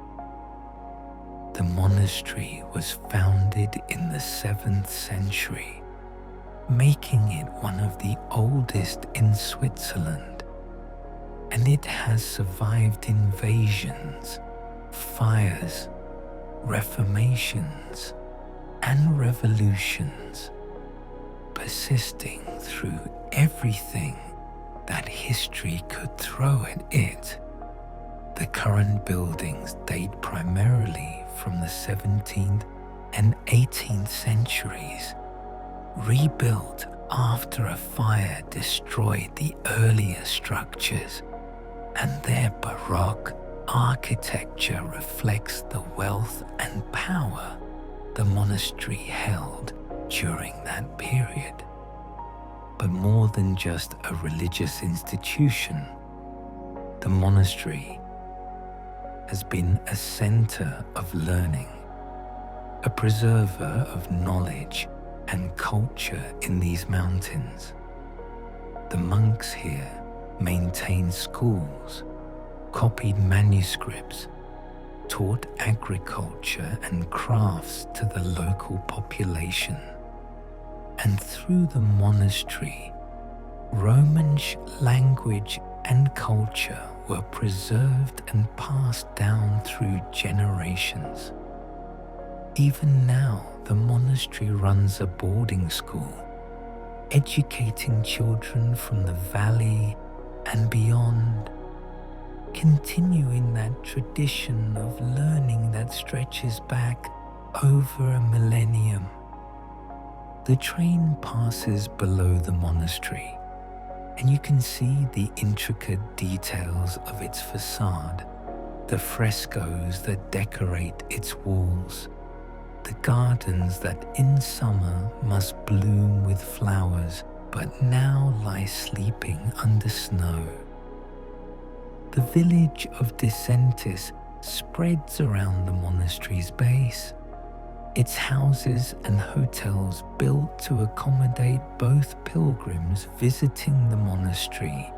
The monastery was founded in the 7th century, making it one of the oldest in Switzerland, and it has survived invasions, fires, reformations, and revolutions, persisting through everything that history could throw at it. The current buildings date primarily from the 17th and 18th centuries, rebuilt after a fire destroyed the earlier structures, and their baroque architecture reflects the wealth and power the monastery held during that period. But more than just a religious institution, the monastery has been a center of learning, a preserver of knowledge and culture in these mountains. The monks here maintained schools, copied manuscripts, taught agriculture and crafts to the local population. And through the monastery, Romansh language and culture were preserved and passed down through generations. Even now, the monastery runs a boarding school, educating children from the valley and beyond, continuing that tradition of learning that stretches back over a millennium. The train passes below the monastery, and you can see the intricate details of its facade, the frescoes that decorate its walls, the gardens that in summer must bloom with flowers but now lie sleeping under snow. The village of Disentis spreads around the monastery's base, its houses and hotels built to accommodate both pilgrims visiting the monastery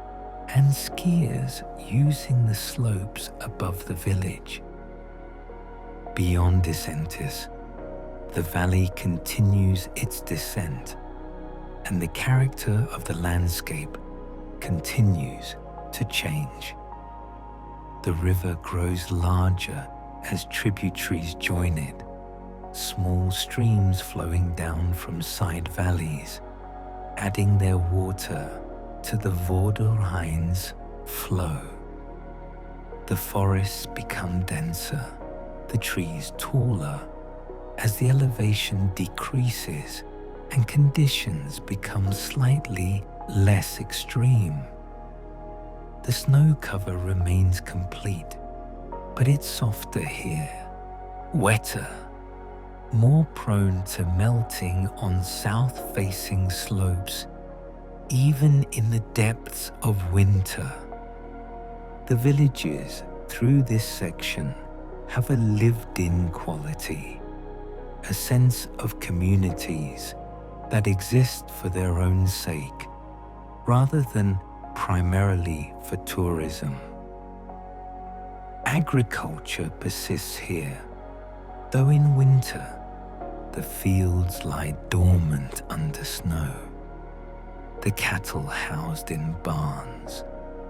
and skiers using the slopes above the village. Beyond Disentis, the valley continues its descent, and the character of the landscape continues to change. The river grows larger as tributaries join it, small streams flowing down from side valleys, adding their water to the Vorderrhein's flow. The forests become denser, the trees taller, as the elevation decreases and conditions become slightly less extreme. The snow cover remains complete, but it's softer here, wetter, more prone to melting on south-facing slopes, even in the depths of winter. The villages through this section have a lived-in quality, a sense of communities that exist for their own sake, rather than primarily for tourism. Agriculture persists here, though in winter, the fields lie dormant under snow. The cattle housed in barns,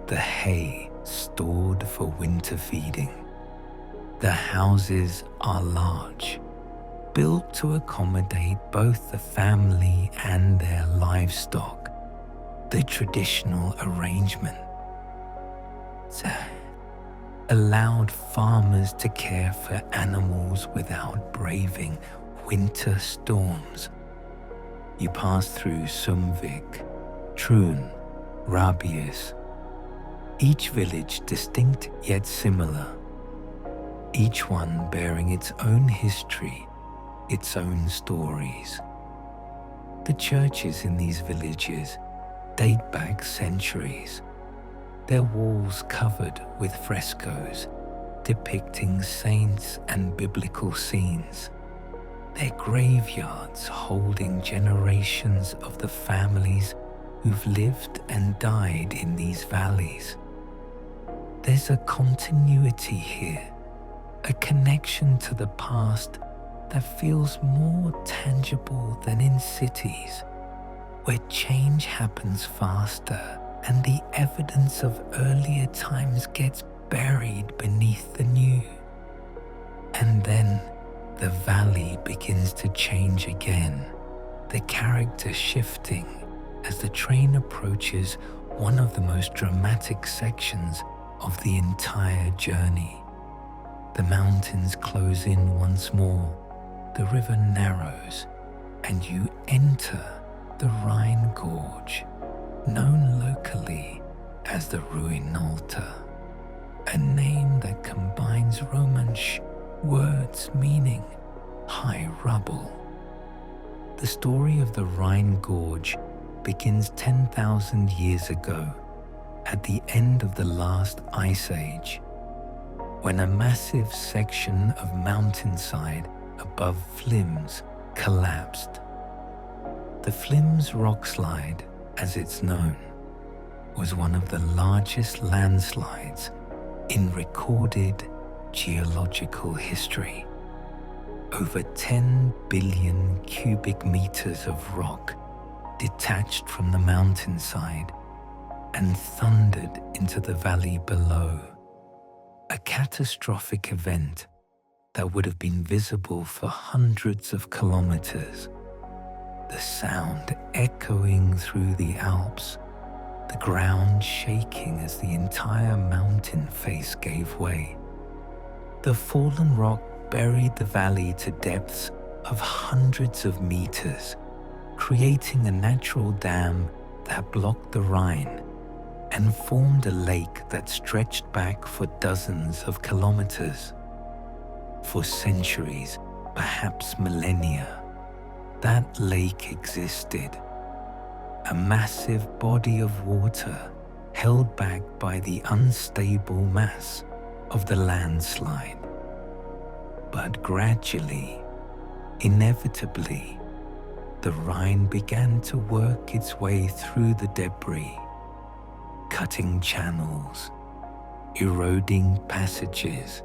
the hay stored for winter feeding. The houses are large, built to accommodate both the family and their livestock. The traditional arrangement allowed farmers to care for animals without braving winter storms. You pass through Sumvik, Trun, Rabius, each village distinct yet similar, each one bearing its own history, its own stories. The churches in these villages date back centuries, their walls covered with frescoes depicting saints and biblical scenes, their graveyards holding generations of the families who've lived and died in these valleys. There's a continuity here, a connection to the past that feels more tangible than in cities, where change happens faster and the evidence of earlier times gets buried beneath the new. And then the valley begins to change again, the character shifting as the train approaches one of the most dramatic sections of the entire journey. The mountains close in once more, the river narrows, and you enter the Rhine Gorge, known locally as the Ruinalta, a name that combines Romansh words meaning high rubble. The story of the Rhine Gorge begins 10,000 years ago, at the end of the last ice age, when a massive section of mountainside above Flims collapsed. The Flims rockslide, as it's known, was one of the largest landslides in recorded geological history. Over 10 billion cubic meters of rock detached from the mountainside and thundered into the valley below, a catastrophic event that would have been visible for hundreds of kilometers, the sound echoing through the Alps, the ground shaking as the entire mountain face gave way. The fallen rock buried the valley to depths of hundreds of meters, creating a natural dam that blocked the Rhine and formed a lake that stretched back for dozens of kilometers. For centuries, perhaps millennia, that lake existed, a massive body of water held back by the unstable mass of the landslide. But gradually, inevitably, the Rhine began to work its way through the debris, cutting channels, eroding passages,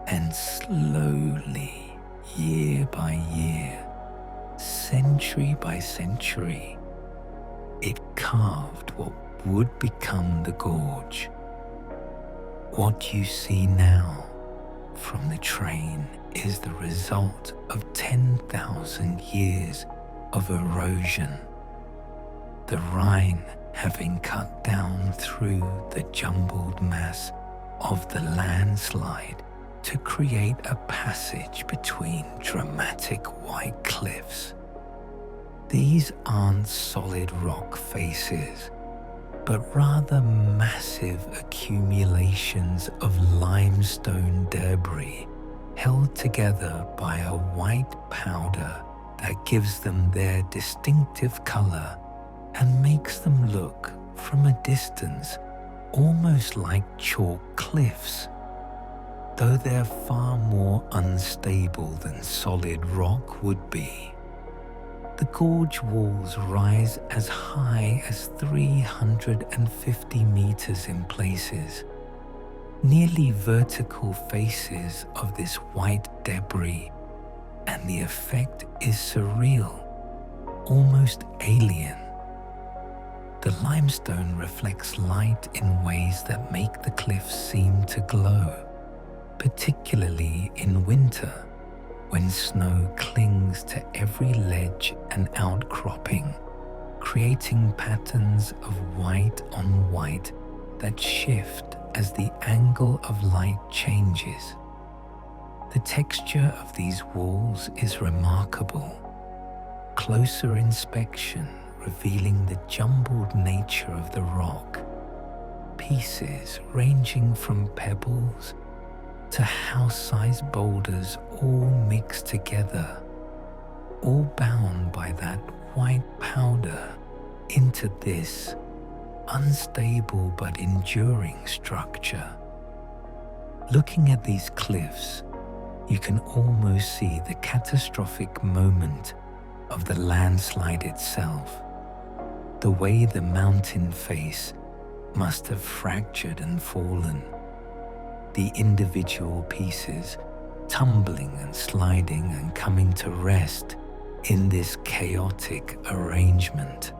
and slowly, year by year, century by century, it carved what would become the gorge. What you see now from the train is the result of 10,000 years of erosion. The Rhine having cut down through the jumbled mass of the landslide to create a passage between dramatic white cliffs. These aren't solid rock faces, but rather massive accumulations of limestone debris held together by a white powder that gives them their distinctive color and makes them look from a distance almost like chalk cliffs, though they're far more unstable than solid rock would be. The gorge walls rise as high as 350 meters in places, nearly vertical faces of this white debris, and the effect is surreal, almost alien. The limestone reflects light in ways that make the cliffs seem to glow, particularly in winter, when snow clings to every ledge and outcropping, creating patterns of white on white that shift as the angle of light changes. The texture of these walls is remarkable. Closer inspection revealing the jumbled nature of the rock, pieces ranging from pebbles to house-sized boulders all mixed together, all bound by that white powder into this unstable but enduring structure. Looking at these cliffs, you can almost see the catastrophic moment of the landslide itself, the way the mountain face must have fractured and fallen, the individual pieces tumbling and sliding and coming to rest in this chaotic arrangement.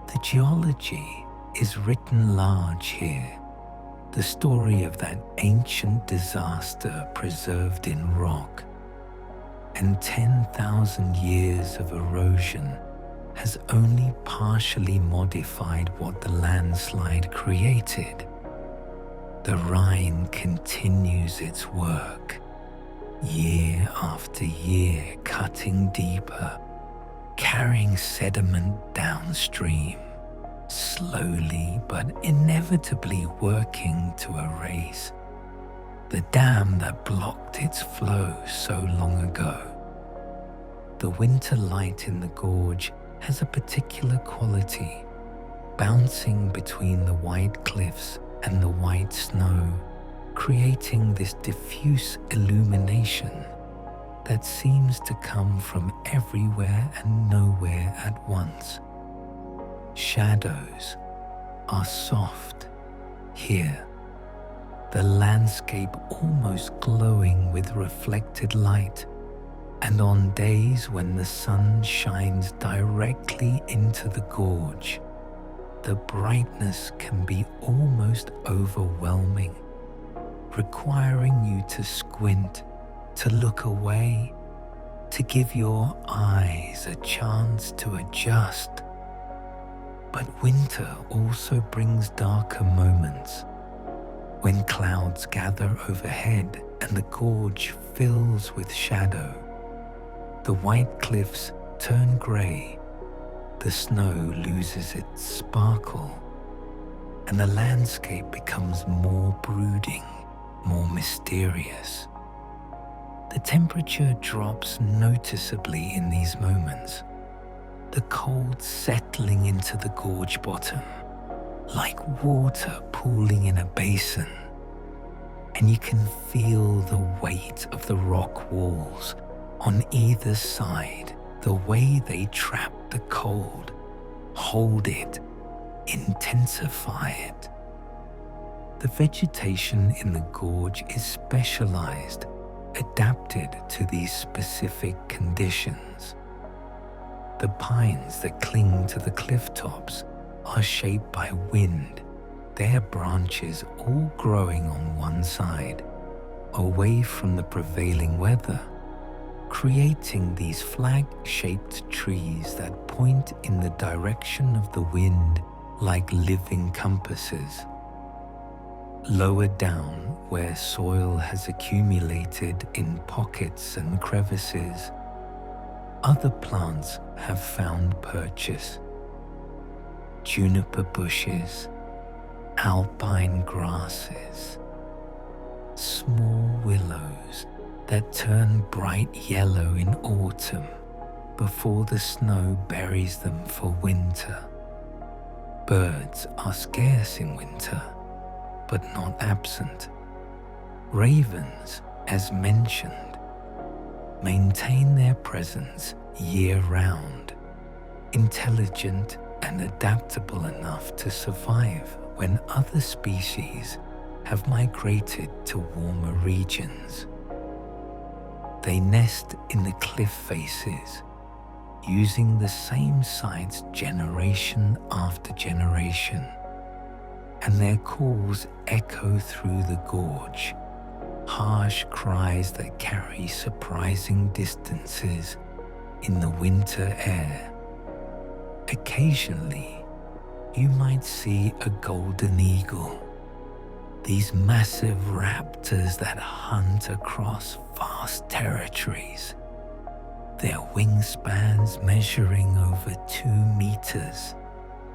The geology is written large here, the story of that ancient disaster preserved in rock, and 10,000 years of erosion has only partially modified what the landslide created. The Rhine continues its work, year after year, cutting deeper, carrying sediment downstream, slowly but inevitably working to erase the dam that blocked its flow so long ago. The winter light in the gorge has a particular quality, bouncing between the white cliffs and the white snow, creating this diffuse illumination that seems to come from everywhere and nowhere at once. Shadows are soft here, the landscape almost glowing with reflected light And on days when the sun shines directly into the gorge, the brightness can be almost overwhelming, requiring you to squint, to look away, to give your eyes a chance to adjust. But winter also brings darker moments, when clouds gather overhead and the gorge fills with shadow. The white cliffs turn grey, the snow loses its sparkle, and the landscape becomes more brooding, more mysterious. The temperature drops noticeably in these moments, the cold settling into the gorge bottom, like water pooling in a basin, and you can feel the weight of the rock walls on either side, the way they trap the cold, hold it, intensify it. The vegetation in the gorge is specialized, adapted to these specific conditions. The pines that cling to the cliff tops are shaped by wind, their branches all growing on one side, away from the prevailing weather, creating these flag-shaped trees that point in the direction of the wind like living compasses. Lower down, where soil has accumulated in pockets and crevices, other plants have found purchase. Juniper bushes, alpine grasses, small willows that turn bright yellow in autumn before the snow buries them for winter. Birds are scarce in winter, but not absent. Ravens, as mentioned, maintain their presence year-round, intelligent and adaptable enough to survive when other species have migrated to warmer regions. They nest in the cliff faces, using the same sites generation after generation, and their calls echo through the gorge, harsh cries that carry surprising distances in the winter air. Occasionally, you might see a golden eagle, these massive raptors that hunt across vast territories, their wingspans measuring over 2 meters,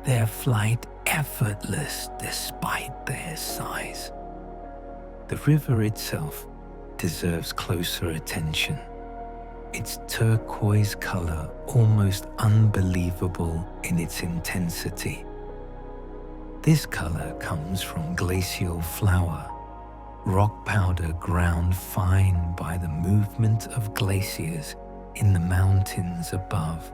their flight effortless despite their size. The river itself deserves closer attention. Its turquoise color almost unbelievable in its intensity. This color comes from glacial flour, rock powder ground fine by the movement of glaciers in the mountains above.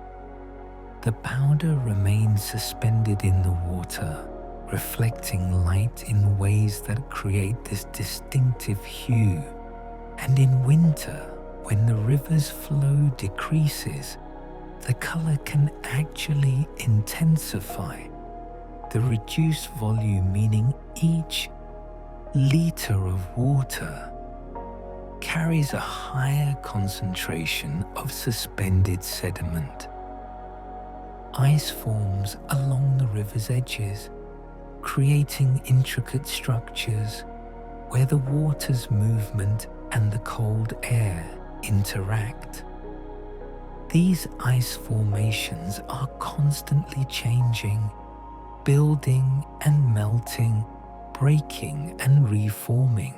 The powder remains suspended in the water, reflecting light in ways that create this distinctive hue. And in winter, when the river's flow decreases, the color can actually intensify. The reduced volume meaning each liter of water carries a higher concentration of suspended sediment. Ice forms along the river's edges, creating intricate structures where the water's movement and the cold air interact. These ice formations are constantly changing, building and melting, breaking and reforming,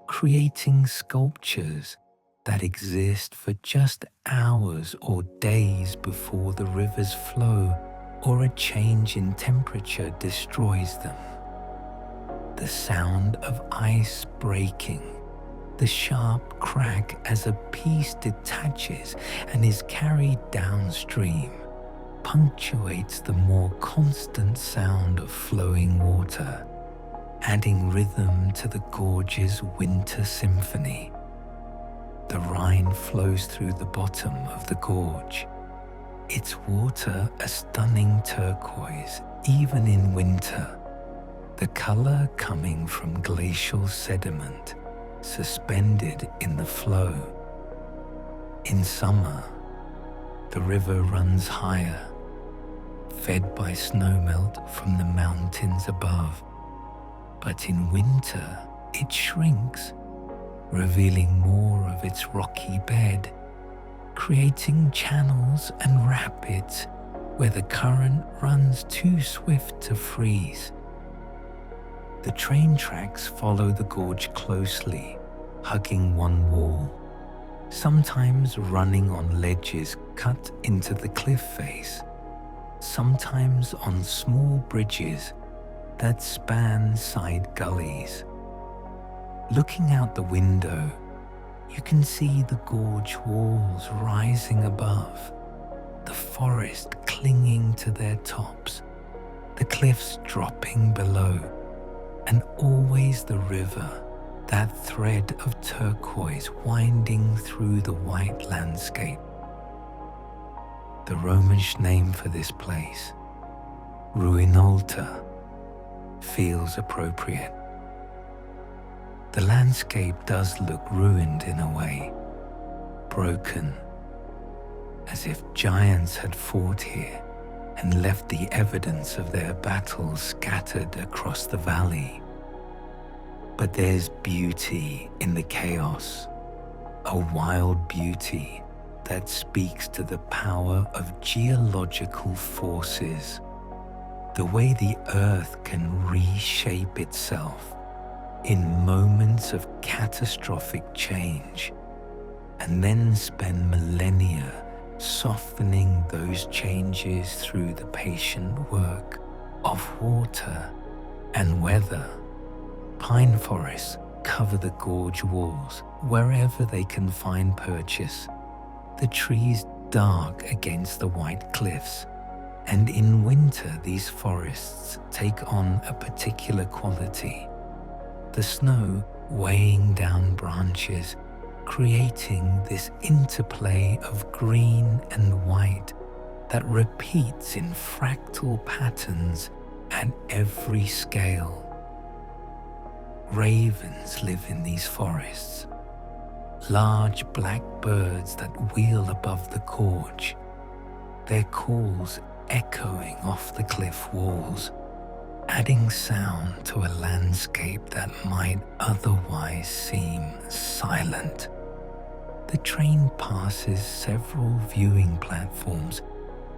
creating sculptures that exist for just hours or days before the river's flow or a change in temperature destroys them. The sound of ice breaking, the sharp crack as a piece detaches and is carried downstream, punctuates the more constant sound of flowing water, adding rhythm to the gorge's winter symphony. the Rhine flows through the bottom of the gorge, its water a stunning turquoise even in winter, the color coming from glacial sediment suspended in the flow. In summer, the river runs higher, fed by snowmelt from the mountains above, but in winter it shrinks, revealing more of its rocky bed, creating channels and rapids where the current runs too swift to freeze. The train tracks follow the gorge closely, hugging one wall, sometimes running on ledges cut into the cliff face, sometimes on small bridges that span side gullies. Looking out the window, you can see the gorge walls rising above, the forest clinging to their tops, the cliffs dropping below, and always the river, that thread of turquoise winding through the white landscape. The Romish name for this place, Ruinolta, feels appropriate. The landscape does look ruined in a way, broken, as if giants had fought here and left the evidence of their battles scattered across the valley. But there's beauty in the chaos, a wild beauty that speaks to the power of geological forces, the way the earth can reshape itself in moments of catastrophic change, and then spend millennia softening those changes through the patient work of water and weather. Pine forests cover the gorge walls wherever they can find purchase, the trees dark against the white cliffs, and in winter these forests take on a particular quality, the snow weighing down branches, creating this interplay of green and white that repeats in fractal patterns at every scale. Ravens live in these forests, large black birds that wheel above the gorge, their calls echoing off the cliff walls, adding sound to a landscape that might otherwise seem silent. The train passes several viewing platforms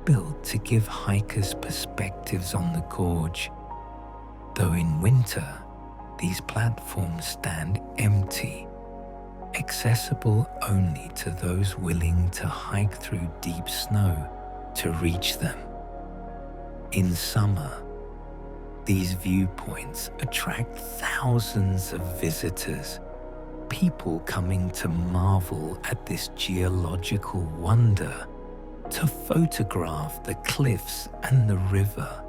built to give hikers perspectives on the gorge, though in winter these platforms stand empty, accessible only to those willing to hike through deep snow to reach them. In summer, these viewpoints attract thousands of visitors, people coming to marvel at this geological wonder, to photograph the cliffs and the river,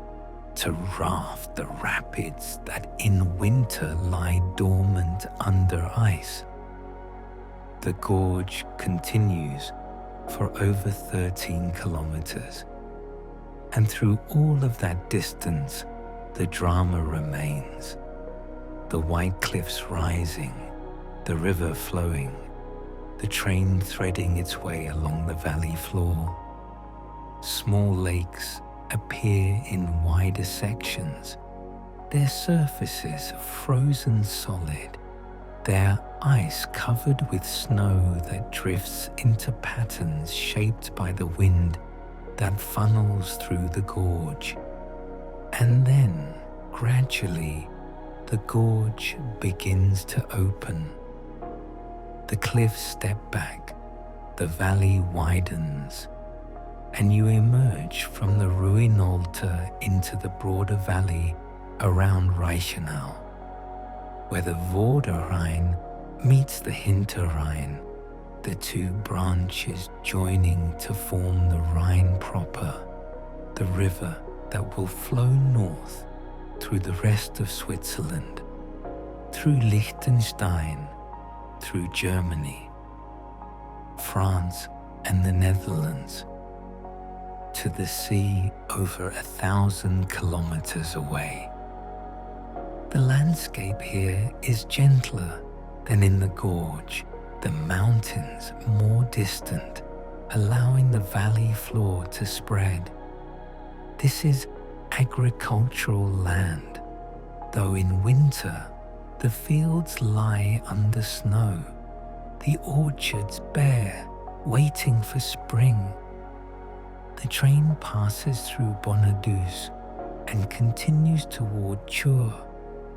to raft the rapids that in winter lie dormant under ice. The gorge continues for over 13 kilometers, and through all of that distance, the drama remains. The white cliffs rising, the river flowing, the train threading its way along the valley floor. Small lakes appear in wider sections, their surfaces frozen solid, their ice covered with snow that drifts into patterns shaped by the wind that funnels through the gorge. And then, gradually, the gorge begins to open. The cliffs step back, the valley widens, and you emerge from the Ruinolta into the broader valley around Reichenau, where the Vorderrhein meets the Hinterrhein, the two branches joining to form the Rhine proper, the river that will flow north through the rest of Switzerland, through Liechtenstein, through Germany, France, and the Netherlands, to the sea over 1,000 kilometers away. The landscape here is gentler than in the gorge, the mountains more distant, allowing the valley floor to spread. This is agricultural land, though in winter the fields lie under snow, the orchards bare, waiting for spring. The train passes through Bonaduz and continues toward Chur,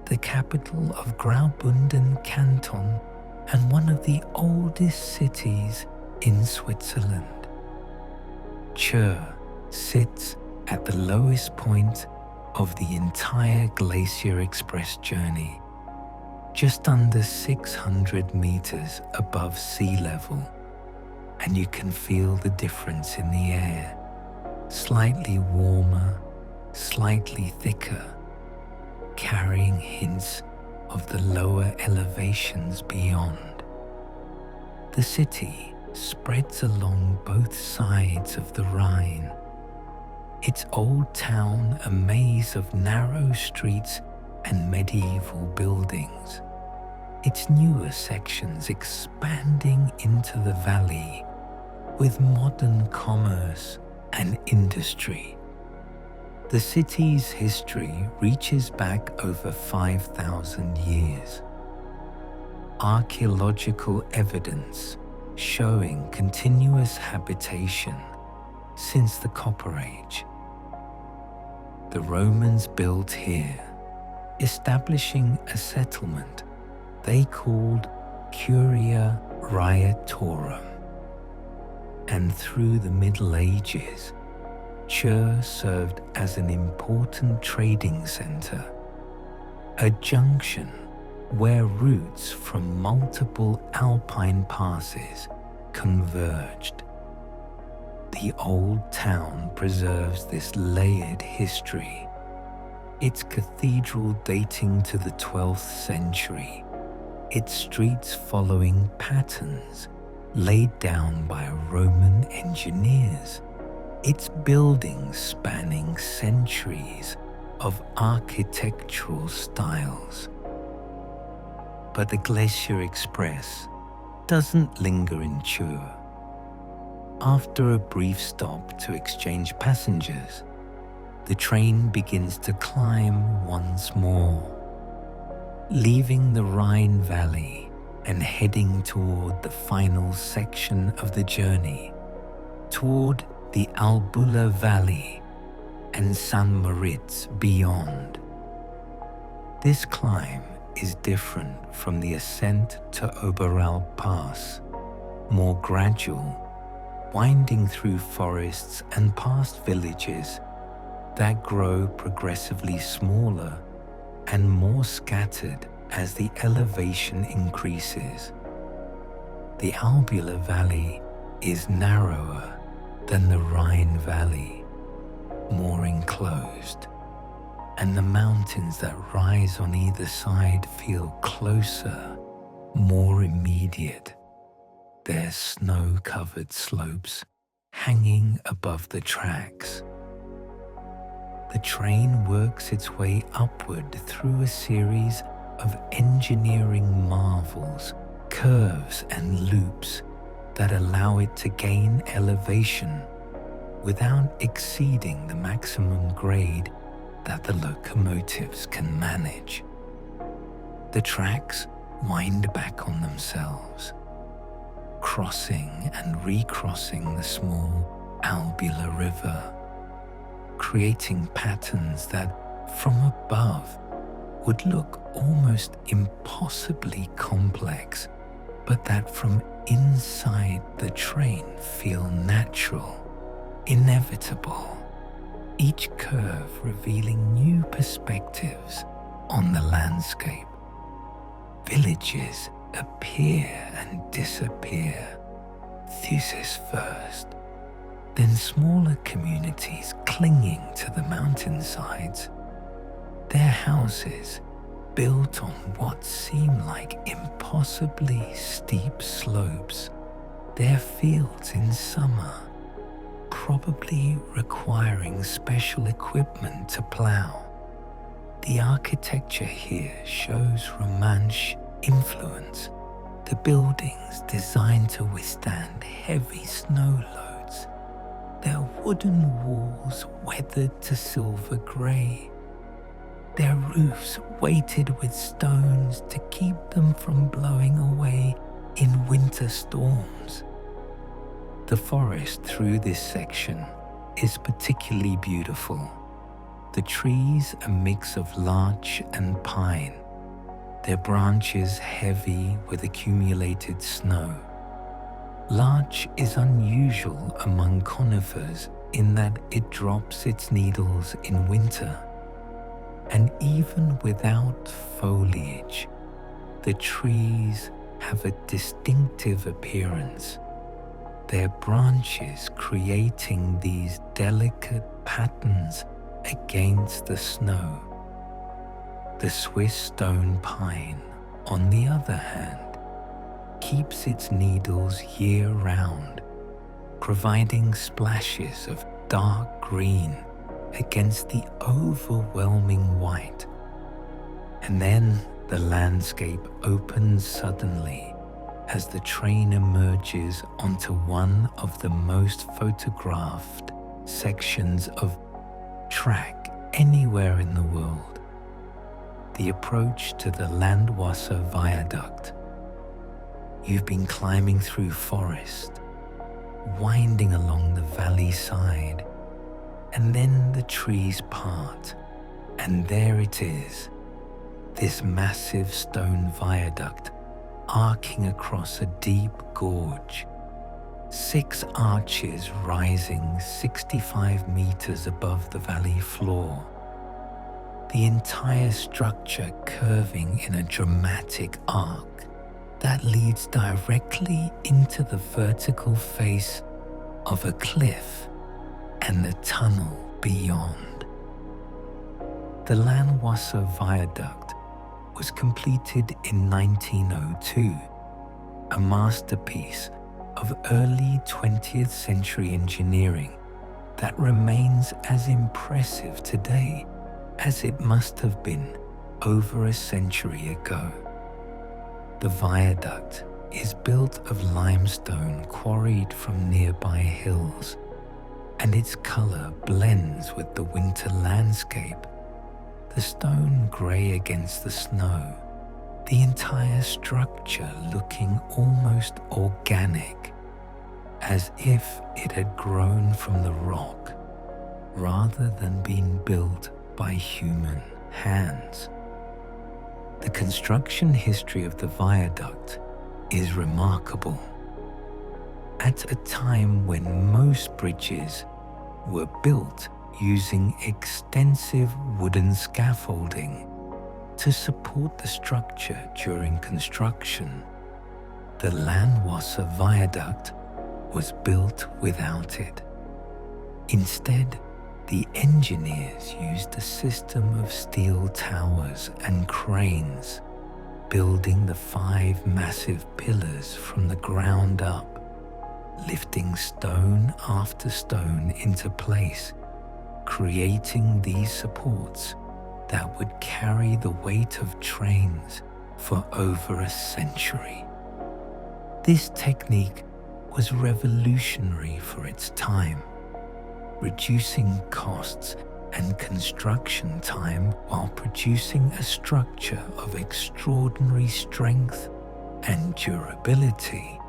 the capital of Graubünden Canton and one of the oldest cities in Switzerland. Chur sits at the lowest point of the entire Glacier Express journey, just under 600 meters above sea level, and you can feel the difference in the air, slightly warmer, slightly thicker, carrying hints of the lower elevations beyond. The city spreads along both sides of the Rhine, its old town a maze of narrow streets and medieval buildings, its newer sections expanding into the valley with modern commerce and industry. The city's history reaches back over 5,000 years. Archaeological evidence showing continuous habitation since the Copper Age. The Romans built here, establishing a settlement they called Curia Raietorum. And through the Middle Ages, Chur served as an important trading center, a junction where routes from multiple alpine passes converged. The old town preserves this layered history, its cathedral dating to the 12th century, its streets following patterns laid down by Roman engineers, its buildings spanning centuries of architectural styles. But the Glacier Express doesn't linger in Chur. After a brief stop to exchange passengers, the train begins to climb once more, leaving the Rhine Valley and heading toward the final section of the journey, toward the Albula Valley and St. Moritz beyond. This climb is different from the ascent to Oberalp Pass, more gradual, winding through forests and past villages that grow progressively smaller and more scattered as the elevation increases. The Albula Valley is narrower than the Rhine Valley, more enclosed, and the mountains that rise on either side feel closer, more immediate, their snow-covered slopes hanging above the tracks. The train works its way upward through a series of engineering marvels, curves and loops that allow it to gain elevation without exceeding the maximum grade that the locomotives can manage. The tracks wind back on themselves, crossing and recrossing the small Albula River, creating patterns that, from above, would look almost impossibly complex, but that from inside the train feel natural, inevitable, each curve revealing new perspectives on the landscape. Villages appear and disappear, Thusis first, then smaller communities clinging to the mountainsides, their houses built on what seem like impossibly steep slopes, their fields in summer, probably requiring special equipment to plough. The architecture here shows Romansh influence. The buildings designed to withstand heavy snow loads, their wooden walls weathered to silver grey, their roofs weighted with stones to keep them from blowing away in winter storms. The forest through this section is particularly beautiful. The trees a mix of larch and pine, their branches heavy with accumulated snow. Larch is unusual among conifers in that it drops its needles in winter. And even without foliage, the trees have a distinctive appearance, their branches creating these delicate patterns against the snow. The Swiss stone pine, on the other hand, keeps its needles year-round, providing splashes of dark green against the overwhelming white. And then the landscape opens suddenly as the train emerges onto one of the most photographed sections of track anywhere in the world. The approach to the Landwasser Viaduct. You've been climbing through forest, winding along the valley side, and then the trees part, and there it is, this massive stone viaduct arcing across a deep gorge, 6 arches rising 65 meters above the valley floor, the entire structure curving in a dramatic arc that leads directly into the vertical face of a cliff and the tunnel beyond. The Landwasser Viaduct was completed in 1902, a masterpiece of early 20th century engineering that remains as impressive today as it must have been over a century ago. The viaduct is built of limestone quarried from nearby hills, and its color blends with the winter landscape, the stone gray against the snow, the entire structure looking almost organic, as if it had grown from the rock rather than been built by human hands. The construction history of the viaduct is remarkable. At a time when most bridges were built using extensive wooden scaffolding to support the structure during construction, the Landwasser Viaduct was built without it. Instead, the engineers used a system of steel towers and cranes, building the 5 massive pillars from the ground up, lifting stone after stone into place, creating these supports that would carry the weight of trains for over a century. This technique was revolutionary for its time, reducing costs and construction time while producing a structure of extraordinary strength and durability.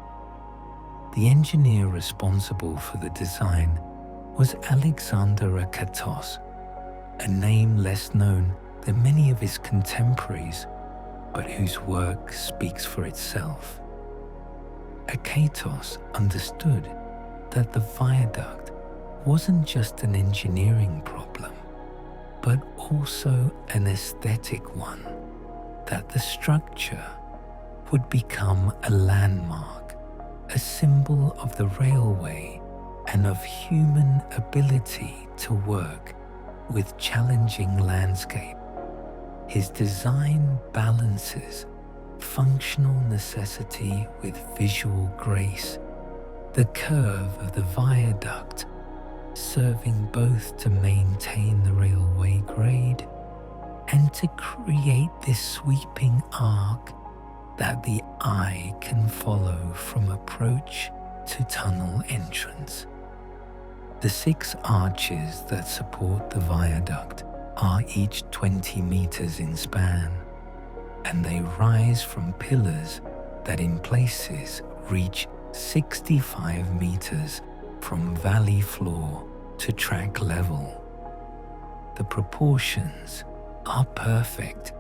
The engineer responsible for the design was Alexander Akatos, a name less known than many of his contemporaries, but whose work speaks for itself. Akatos understood that the viaduct wasn't just an engineering problem, but also an aesthetic one, that the structure would become a landmark, a symbol of the railway and of human ability to work with challenging landscape. His design balances functional necessity with visual grace, The curve of the viaduct serving both to maintain the railway grade and to create this sweeping arc that the eye can follow from approach to tunnel entrance. The 6 arches that support the viaduct are each 20 meters in span, and they rise from pillars that in places reach 65 meters from valley floor to track level. The proportions are perfect,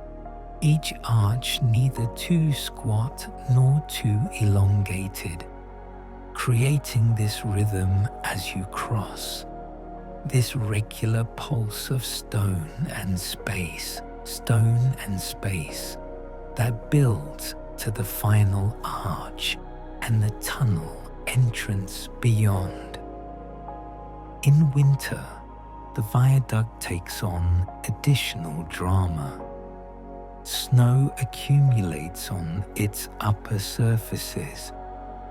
each arch neither too squat nor too elongated, creating this rhythm as you cross, this regular pulse of stone and space that builds to the final arch and the tunnel entrance beyond. In winter, the viaduct takes on additional drama. Snow accumulates on its upper surfaces,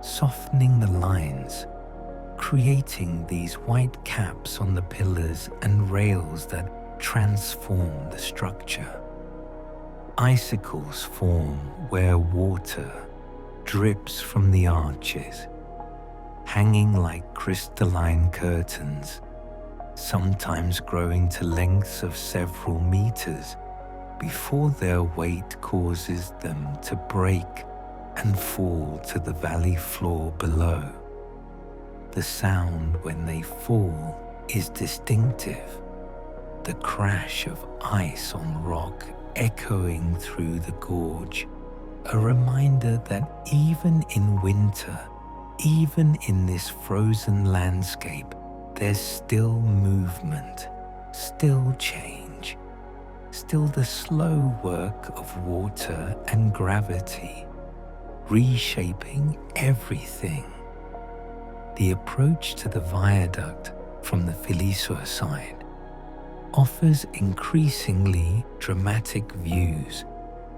softening the lines, creating these white caps on the pillars and rails that transform the structure. Icicles form where water drips from the arches, hanging like crystalline curtains, sometimes growing to lengths of several meters before their weight causes them to break and fall to the valley floor below. The sound when they fall is distinctive, the crash of ice on rock echoing through the gorge, a reminder that even in winter, even in this frozen landscape, there's still movement, still change, still the slow work of water and gravity, reshaping everything. The approach to the viaduct from the Filisur side offers increasingly dramatic views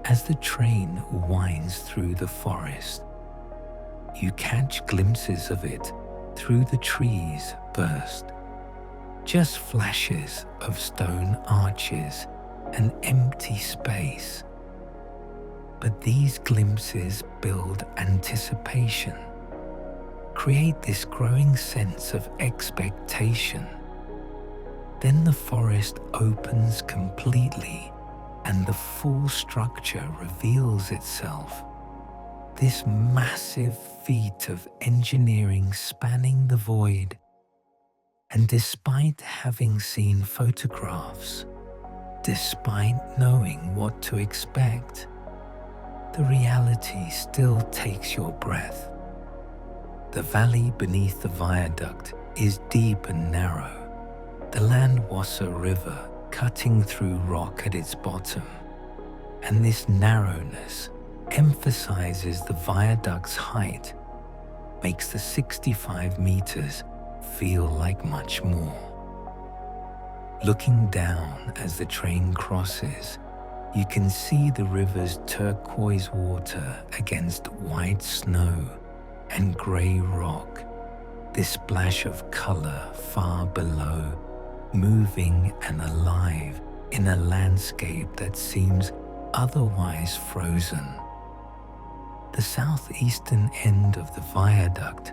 as the train winds through the forest. You catch glimpses of it through the trees first, just flashes of stone arches and empty space. But these glimpses build anticipation, create this growing sense of expectation. Then the forest opens completely and the full structure reveals itself. This massive feat of engineering spanning the void. And despite having seen photographs, despite knowing what to expect, the reality still takes your breath. The valley beneath the viaduct is deep and narrow, the Landwasser River cutting through rock at its bottom, and this narrowness emphasizes the viaduct's height, makes the 65 meters feel like much more. Looking down as the train crosses, you can see the river's turquoise water against white snow and grey rock, this splash of color far below, moving and alive in a landscape that seems otherwise frozen. The southeastern end of the viaduct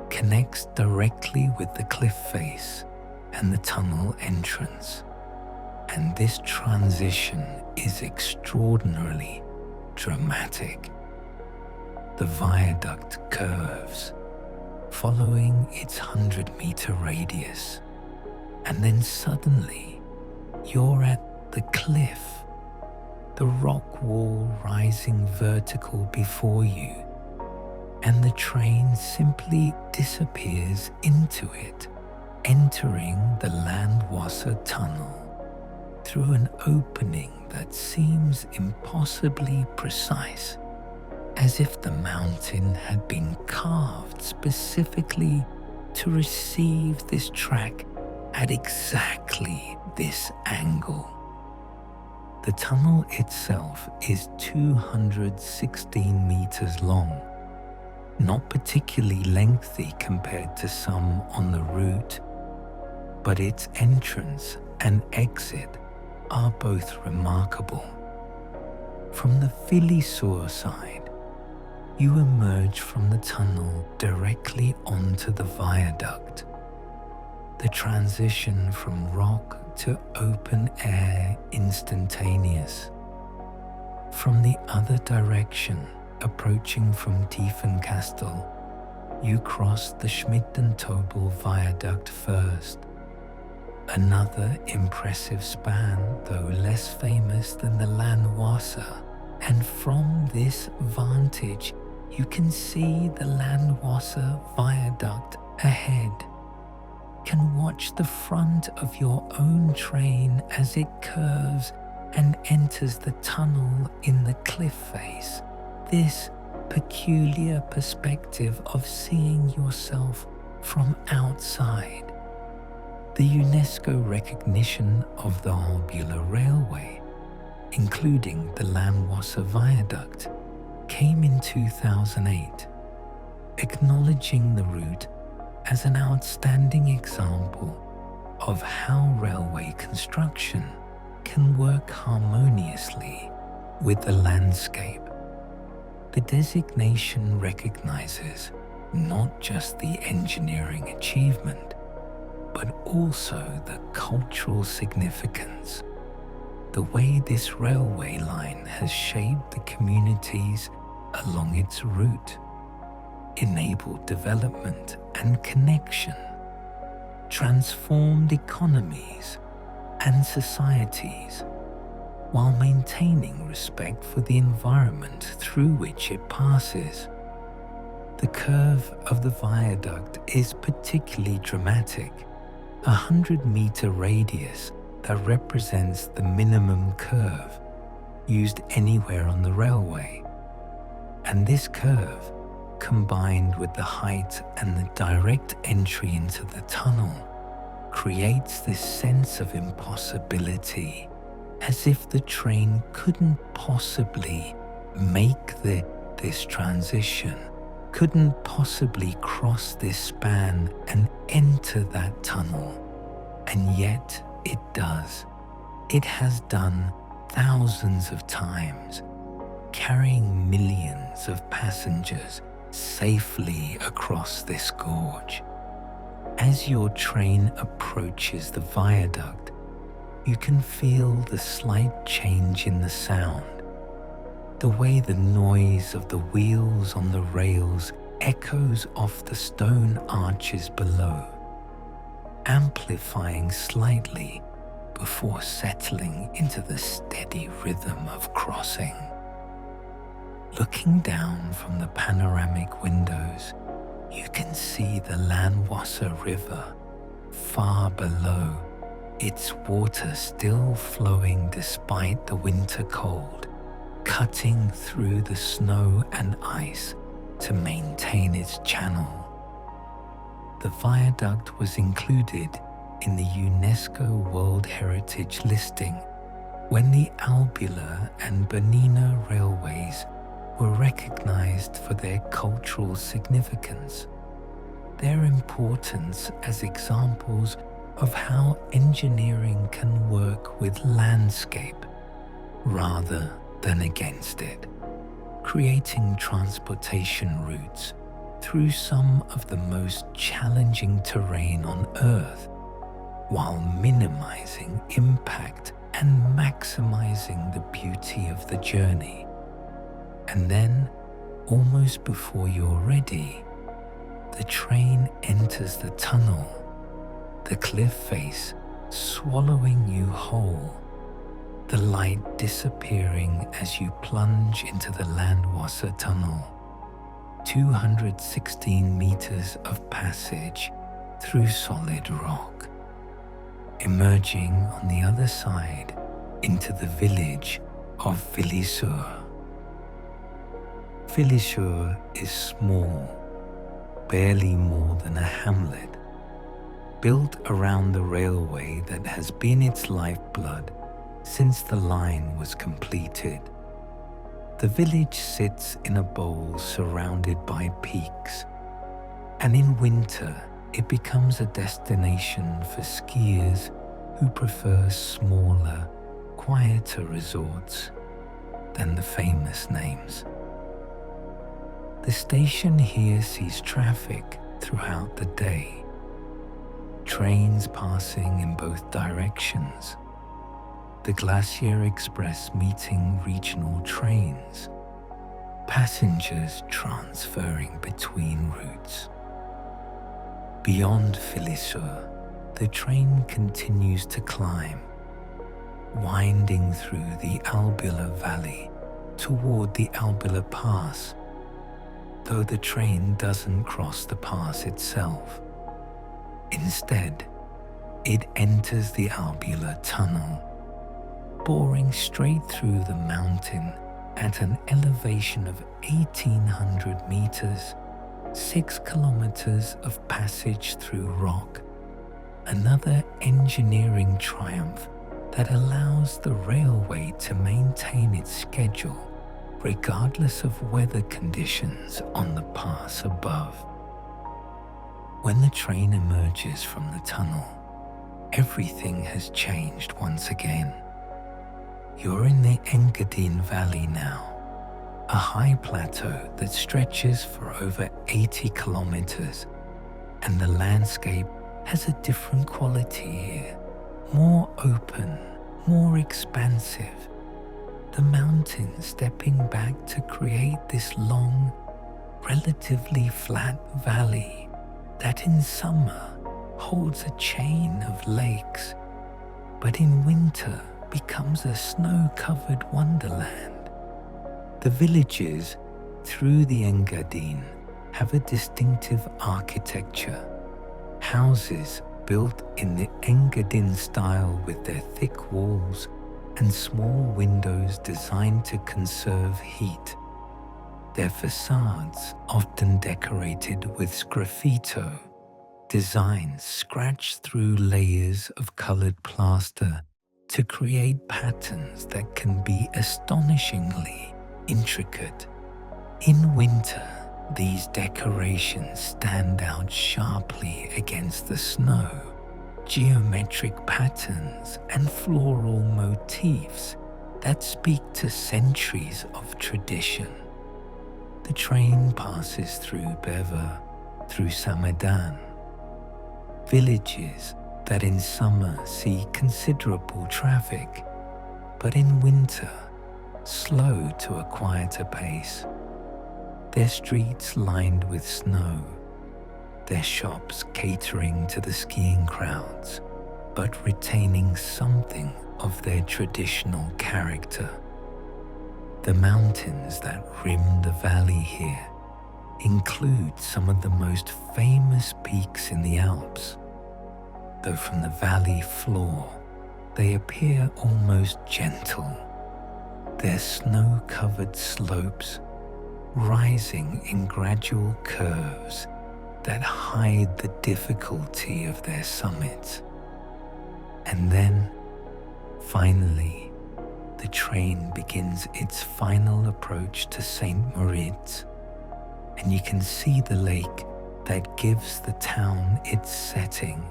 connects directly with the cliff face and the tunnel entrance, and this transition is extraordinarily dramatic. The viaduct curves, following its 100-meter radius, and then suddenly you're at the cliff, the rock wall rising vertical before you, and the train simply disappears into it, entering the Landwasser tunnel through an opening that seems impossibly precise, as if the mountain had been carved specifically to receive this track at exactly this angle. The tunnel itself is 216 meters long, not particularly lengthy compared to some on the route, but its entrance and exit are both remarkable. From the Filisur side, you emerge from the tunnel directly onto the viaduct. The transition from rock to open air instantaneous. From the other direction, approaching from Tiefenkastel, you cross the Schmidt-den-Tobel viaduct first. Another impressive span, though less famous than the Landwasser, and from this vantage you can see the Landwasser viaduct ahead. Can watch the front of your own train as it curves and enters the tunnel in the cliff face. This peculiar perspective of seeing yourself from outside. The UNESCO recognition of the Albula Railway, including the Landwasser Viaduct, came in 2008, acknowledging the route as an outstanding example of how railway construction can work harmoniously with the landscape. The designation recognizes not just the engineering achievement, but also the cultural significance. The way this railway line has shaped the communities along its route, enabled development and connection, transformed economies and societies, while maintaining respect for the environment through which it passes. The curve of the viaduct is particularly dramatic, a 100-meter radius that represents the minimum curve used anywhere on the railway. And this curve, combined with the height and the direct entry into the tunnel, creates this sense of impossibility, as if the train couldn't possibly make this transition, couldn't possibly cross this span and enter that tunnel. And yet it does. It has done thousands of times, carrying millions of passengers safely across this gorge. As your train approaches the viaduct, you can feel the slight change in the sound, the way the noise of the wheels on the rails echoes off the stone arches below, amplifying slightly before settling into the steady rhythm of crossing. Looking down from the panoramic windows, you can see the Landwasser River far below, its water still flowing despite the winter cold, cutting through the snow and ice to maintain its channel. The viaduct was included in the UNESCO World Heritage listing when the Albula and Bernina railways were recognized for their cultural significance, their importance as examples of how engineering can work with landscape rather than against it, creating transportation routes through some of the most challenging terrain on Earth, while minimizing impact and maximizing the beauty of the journey. And then, almost before you're ready, the train enters the tunnel, the cliff face swallowing you whole, the light disappearing as you plunge into the Landwasser Tunnel, 216 meters of passage through solid rock, emerging on the other side into the village of Filisur. Filisur is small, barely more than a hamlet, built around the railway that has been its lifeblood since the line was completed. The village sits in a bowl surrounded by peaks, and in winter it becomes a destination for skiers who prefer smaller, quieter resorts than the famous names. The station here sees traffic throughout the day, trains passing in both directions, the Glacier Express meeting regional trains, passengers transferring between routes. Beyond Filisur, the train continues to climb, winding through the Albula Valley toward the Albula Pass, though the train doesn't cross the pass itself. Instead, it enters the Albula Tunnel, boring straight through the mountain at an elevation of 1,800 meters, 6 kilometers of passage through rock, another engineering triumph that allows the railway to maintain its schedule regardless of weather conditions on the pass above. When the train emerges from the tunnel, everything has changed once again. You're in the Engadine Valley now, a high plateau that stretches for over 80 kilometers, and the landscape has a different quality here, more open, more expansive. The mountains stepping back to create this long, relatively flat valley that in summer holds a chain of lakes, but in winter becomes a snow-covered wonderland. The villages through the Engadine have a distinctive architecture. Houses built in the Engadine style with their thick walls and small windows designed to conserve heat. Their facades often decorated with sgraffito, designs scratched through layers of colored plaster to create patterns that can be astonishingly intricate. In winter, these decorations stand out sharply against the snow. Geometric patterns and floral motifs that speak to centuries of tradition. The train passes through Beva, through Samadan, villages that in summer see considerable traffic, but in winter slow to a quieter pace. Their streets lined with snow, their shops catering to the skiing crowds, but retaining something of their traditional character. The mountains that rim the valley here include some of the most famous peaks in the Alps, though from the valley floor they appear almost gentle, their snow-covered slopes rising in gradual curves that hide the difficulty of their summits. And then, finally, the train begins its final approach to St. Moritz, and you can see the lake that gives the town its setting.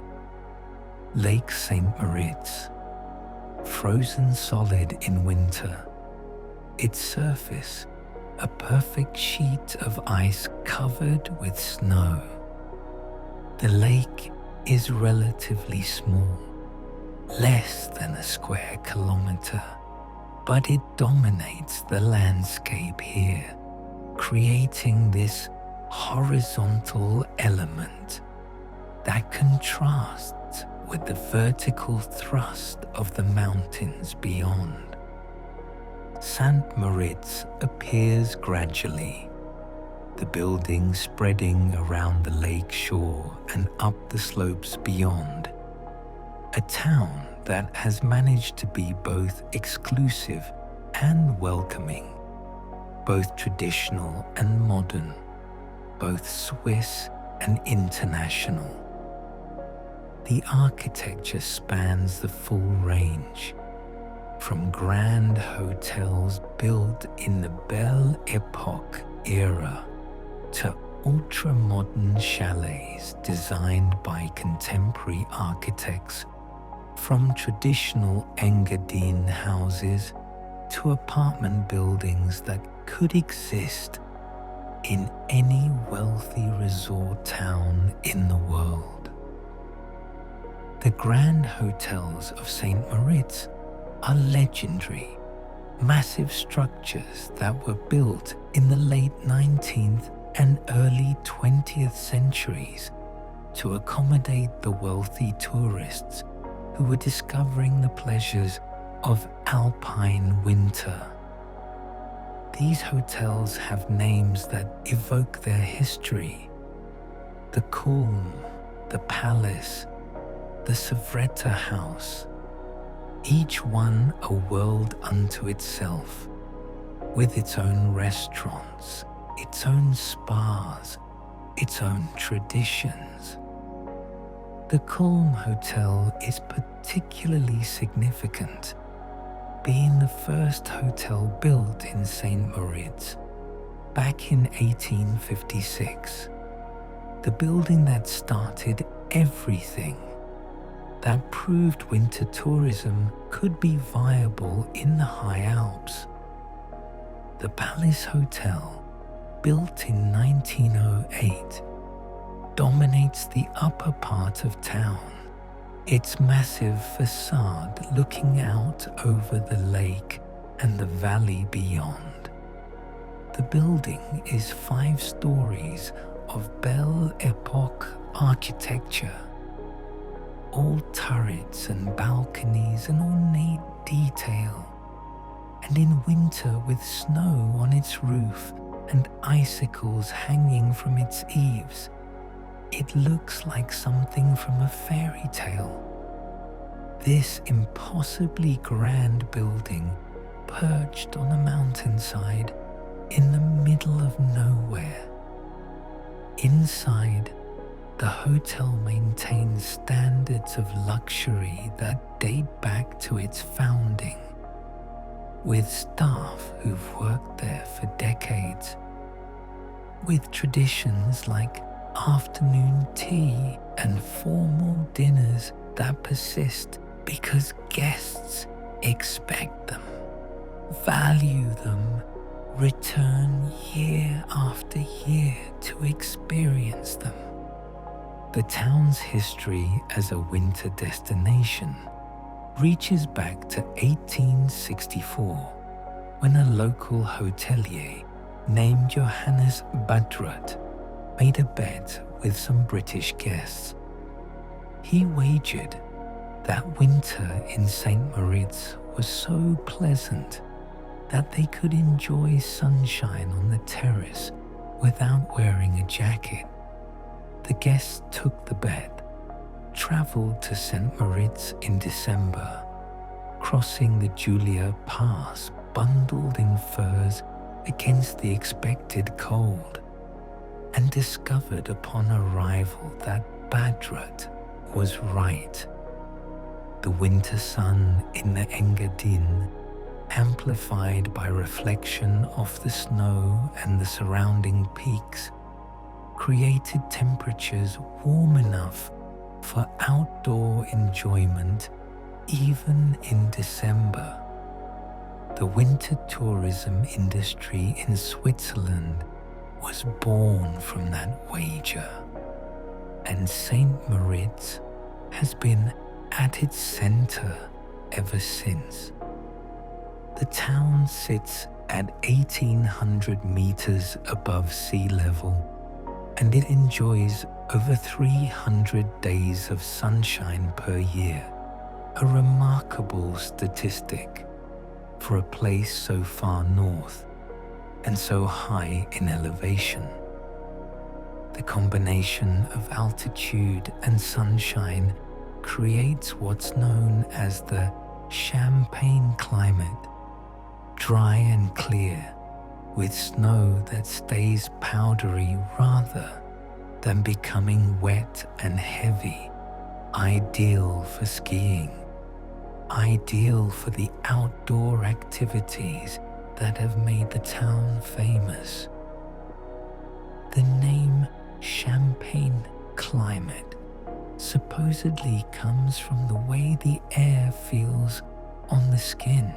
Lake St. Moritz, frozen solid in winter, its surface a perfect sheet of ice covered with snow. The lake is relatively small, less than a square kilometer, but it dominates the landscape here, creating this horizontal element that contrasts with the vertical thrust of the mountains beyond. St. Moritz appears gradually, the buildings spreading around the lake shore and up the slopes beyond. A town that has managed to be both exclusive and welcoming, both traditional and modern, both Swiss and international. The architecture spans the full range, from grand hotels built in the Belle Epoque era to ultra-modern chalets designed by contemporary architects, from traditional Engadine houses to apartment buildings that could exist in any wealthy resort town in the world. The grand hotels of St. Moritz are legendary, massive structures that were built in the late 19th and early 20th centuries to accommodate the wealthy tourists who were discovering the pleasures of alpine winter. These hotels have names that evoke their history: the Kulm, the Palace, the Savretta House, each one a world unto itself, with its own restaurants, its own spas, its own traditions. The Kulm Hotel is particularly significant, being the first hotel built in St. Moritz back in 1856. The building that started everything, that proved winter tourism could be viable in the high Alps. The Palace Hotel, built in 1908, dominates the upper part of town, its massive facade looking out over the lake and the valley beyond. The building is 5 stories of Belle Epoque architecture, all turrets and balconies and ornate detail, and in winter with snow on its roof and icicles hanging from its eaves, it looks like something from a fairy tale. This impossibly grand building, perched on a mountainside in the middle of nowhere. Inside, the hotel maintains standards of luxury that date back to its founding, with staff who've worked there for decades, with traditions like afternoon tea and formal dinners that persist because guests expect them, value them, return year after year to experience them. The town's history as a winter destination reaches back to 1864, when a local hotelier named Johannes Badrut made a bet with some British guests. He wagered that winter in St. Moritz was so pleasant that they could enjoy sunshine on the terrace without wearing a jacket. The guests took the bet, travelled to St. Moritz in December, crossing the Julia Pass bundled in furs against the expected cold, and discovered upon arrival that Badrut was right. The winter sun in the Engadine, amplified by reflection off the snow and the surrounding peaks, created temperatures warm enough for outdoor enjoyment even in December. The winter tourism industry in Switzerland was born from that wager, and St. Moritz has been at its center ever since. The town sits at 1,800 meters above sea level, and it enjoys over 300 days of sunshine per year, a remarkable statistic for a place so far north and so high in elevation. The combination of altitude and sunshine creates what's known as the champagne climate, dry and clear, with snow that stays powdery rather than becoming wet and heavy, ideal for skiing, ideal for the outdoor activities that have made the town famous. The name Champagne climate supposedly comes from the way the air feels on the skin,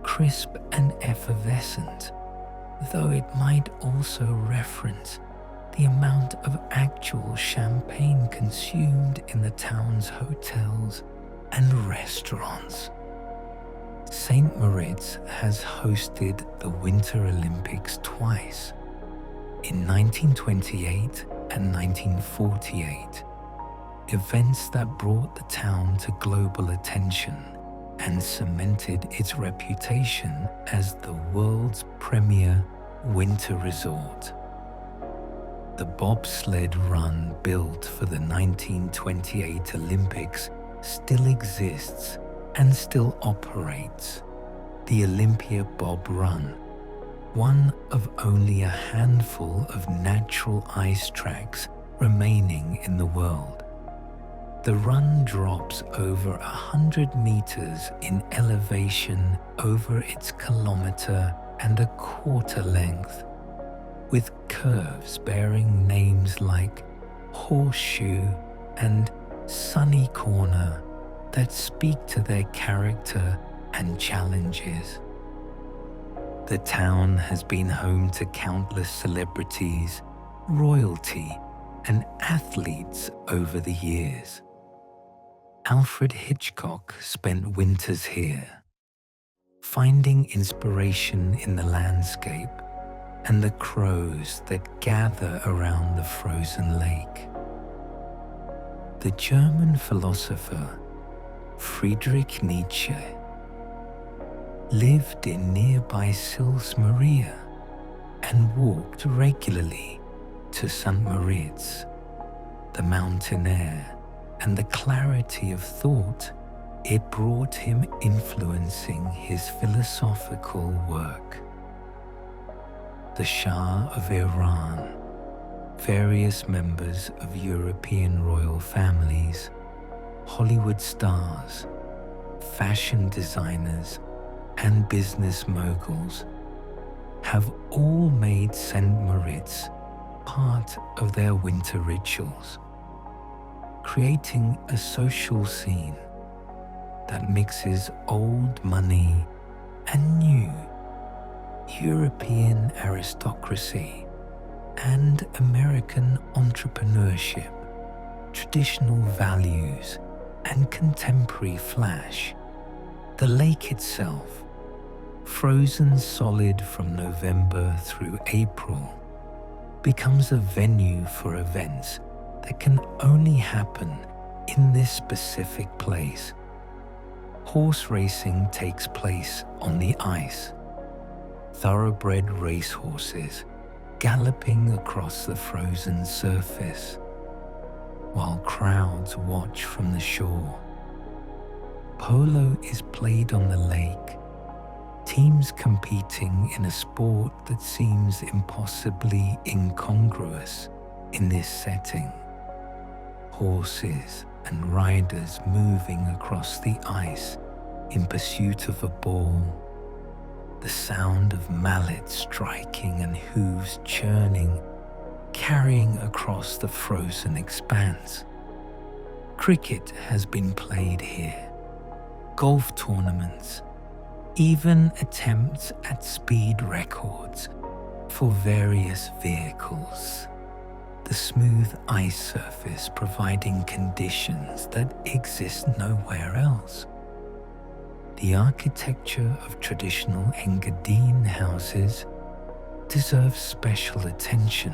crisp and effervescent, though it might also reference the amount of actual champagne consumed in the town's hotels and restaurants. St. Moritz has hosted the Winter Olympics twice, in 1928 and 1948, events that brought the town to global attention and cemented its reputation as the world's premier winter resort. The bobsled run built for the 1928 Olympics still exists and still operates. The Olympia Bob Run, one of only a handful of natural ice tracks remaining in the world. The run drops over 100 meters in elevation over its kilometer-and-a-quarter length, with curves bearing names like Horseshoe and Sunny Corner that speak to their character and challenges. The town has been home to countless celebrities, royalty, and athletes over the years. Alfred Hitchcock spent winters here, finding inspiration in the landscape and the crows that gather around the frozen lake. The German philosopher Friedrich Nietzsche lived in nearby Sils Maria and walked regularly to St. Moritz. The mountain air and the clarity of thought it brought him influencing his philosophical work. The Shah of Iran, various members of European royal families, Hollywood stars, fashion designers, and business moguls have all made St. Moritz part of their winter rituals, creating a social scene that mixes old money and new European aristocracy and American entrepreneurship, traditional values, and contemporary flash. The lake itself, frozen solid from November through April, becomes a venue for events that can only happen in this specific place. Horse racing takes place on the ice. Thoroughbred racehorses galloping across the frozen surface, while crowds watch from the shore. Polo is played on the lake, teams competing in a sport that seems impossibly incongruous in this setting. Horses and riders moving across the ice in pursuit of a ball. The sound of mallets striking and hooves churning, carrying across the frozen expanse. Cricket has been played here, golf tournaments, even attempts at speed records for various vehicles. The smooth ice surface providing conditions that exist nowhere else. The architecture of traditional Engadine houses deserves special attention,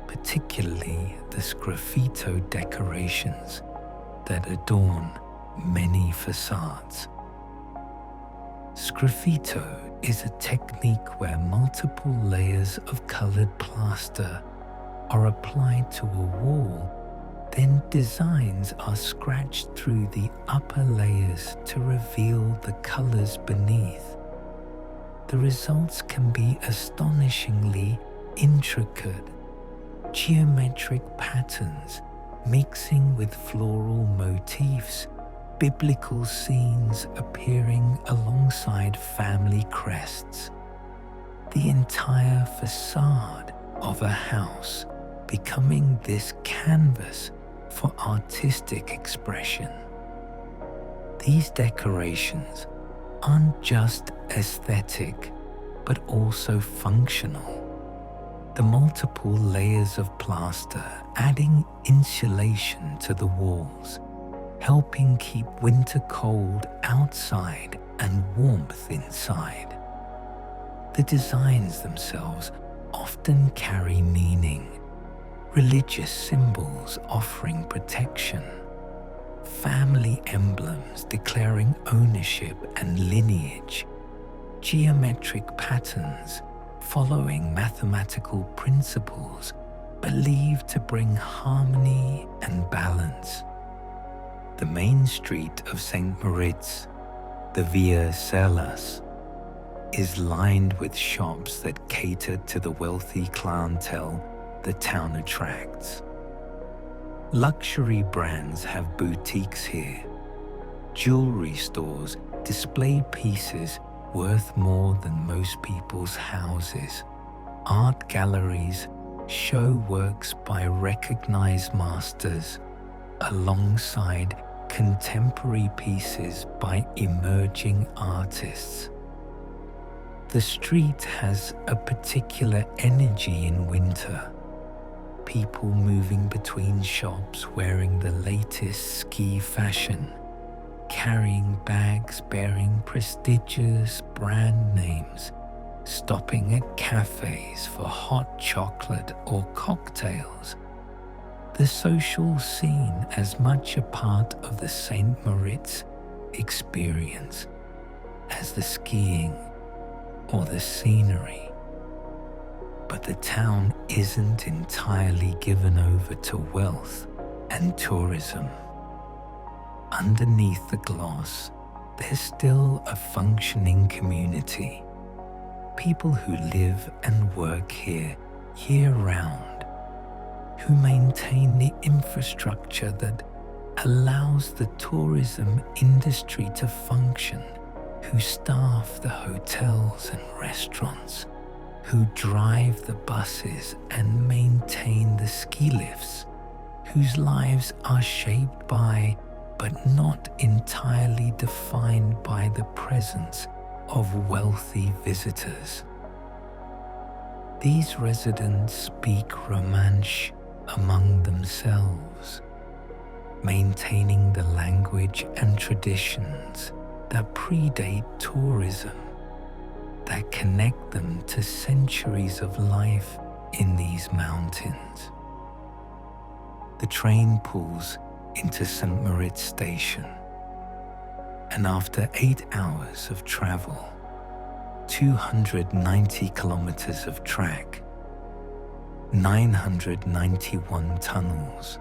particularly the sgraffito decorations that adorn many facades. Sgraffito is a technique where multiple layers of colored plaster are applied to a wall, then designs are scratched through the upper layers to reveal the colors beneath. The results can be astonishingly intricate, geometric patterns mixing with floral motifs biblical scenes appearing alongside family crests, the entire facade of a house becoming this canvas for artistic expression. These decorations aren't just aesthetic, but also functional. The multiple layers of plaster adding insulation to the walls, helping keep winter cold outside and warmth inside. The designs themselves often carry meaning, religious symbols offering protection, family emblems declaring ownership and lineage, geometric patterns following mathematical principles believed to bring harmony and balance. The main street of St. Moritz, the Via Celas, is lined with shops that cater to the wealthy clientele the town attracts. Luxury brands have boutiques here. Jewelry stores display pieces worth more than most people's houses. Art galleries show works by recognized masters alongside contemporary pieces by emerging artists. The street has a particular energy in winter. People moving between shops wearing the latest ski fashion, carrying bags bearing prestigious brand names, stopping at cafes for hot chocolate or cocktails. The social scene as much a part of the St. Moritz experience as the skiing or the scenery. But the town isn't entirely given over to wealth and tourism. Underneath the gloss, there's still a functioning community. People who live and work here year-round, who maintain the infrastructure that allows the tourism industry to function, who staff the hotels and restaurants, who drive the buses and maintain the ski lifts, whose lives are shaped by, but not entirely defined by, the presence of wealthy visitors. These residents speak Romansh among themselves, maintaining the language and traditions that predate tourism, that connect them to centuries of life in these mountains. The train pulls into St. Moritz station, and after 8 hours of travel, 290 kilometers of track, 991 tunnels,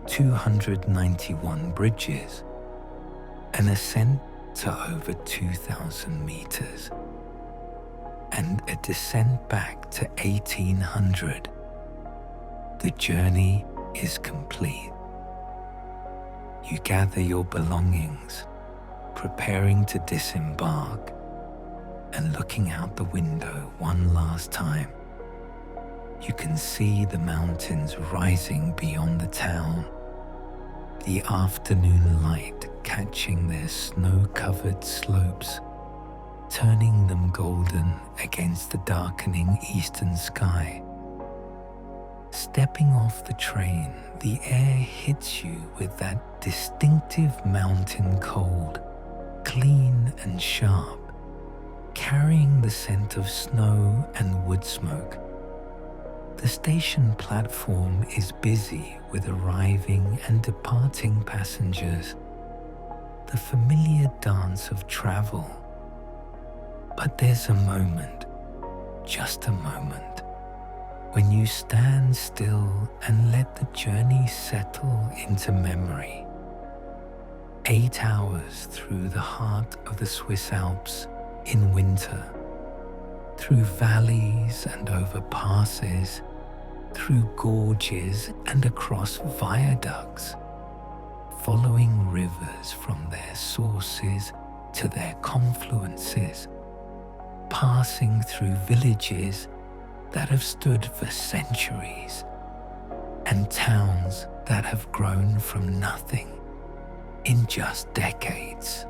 291 bridges, an ascent to over 2,000 meters, and a descent back to 1800. The journey is complete. You gather your belongings, preparing to disembark, and looking out the window one last time, you can see the mountains rising beyond the town, the afternoon light catching their snow-covered slopes, turning them golden against the darkening eastern sky. Stepping off the train, the air hits you with that distinctive mountain cold, clean and sharp, carrying the scent of snow and wood smoke. The station platform is busy with arriving and departing passengers, the familiar dance of travel. But there's a moment, just a moment, when you stand still and let the journey settle into memory. 8 hours through the heart of the Swiss Alps in winter, through valleys and over passes, through gorges and across viaducts, following rivers from their sources to their confluences, passing through villages that have stood for centuries and towns that have grown from nothing in just decades.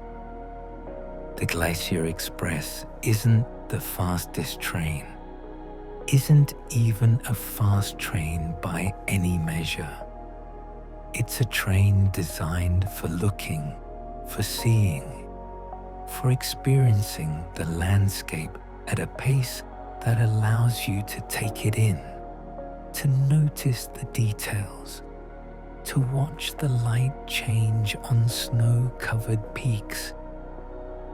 The Glacier Express isn't the fastest train, isn't even a fast train by any measure. It's a train designed for looking, for seeing, for experiencing the landscape at a pace that allows you to take it in, to notice the details, to watch the light change on snow-covered peaks,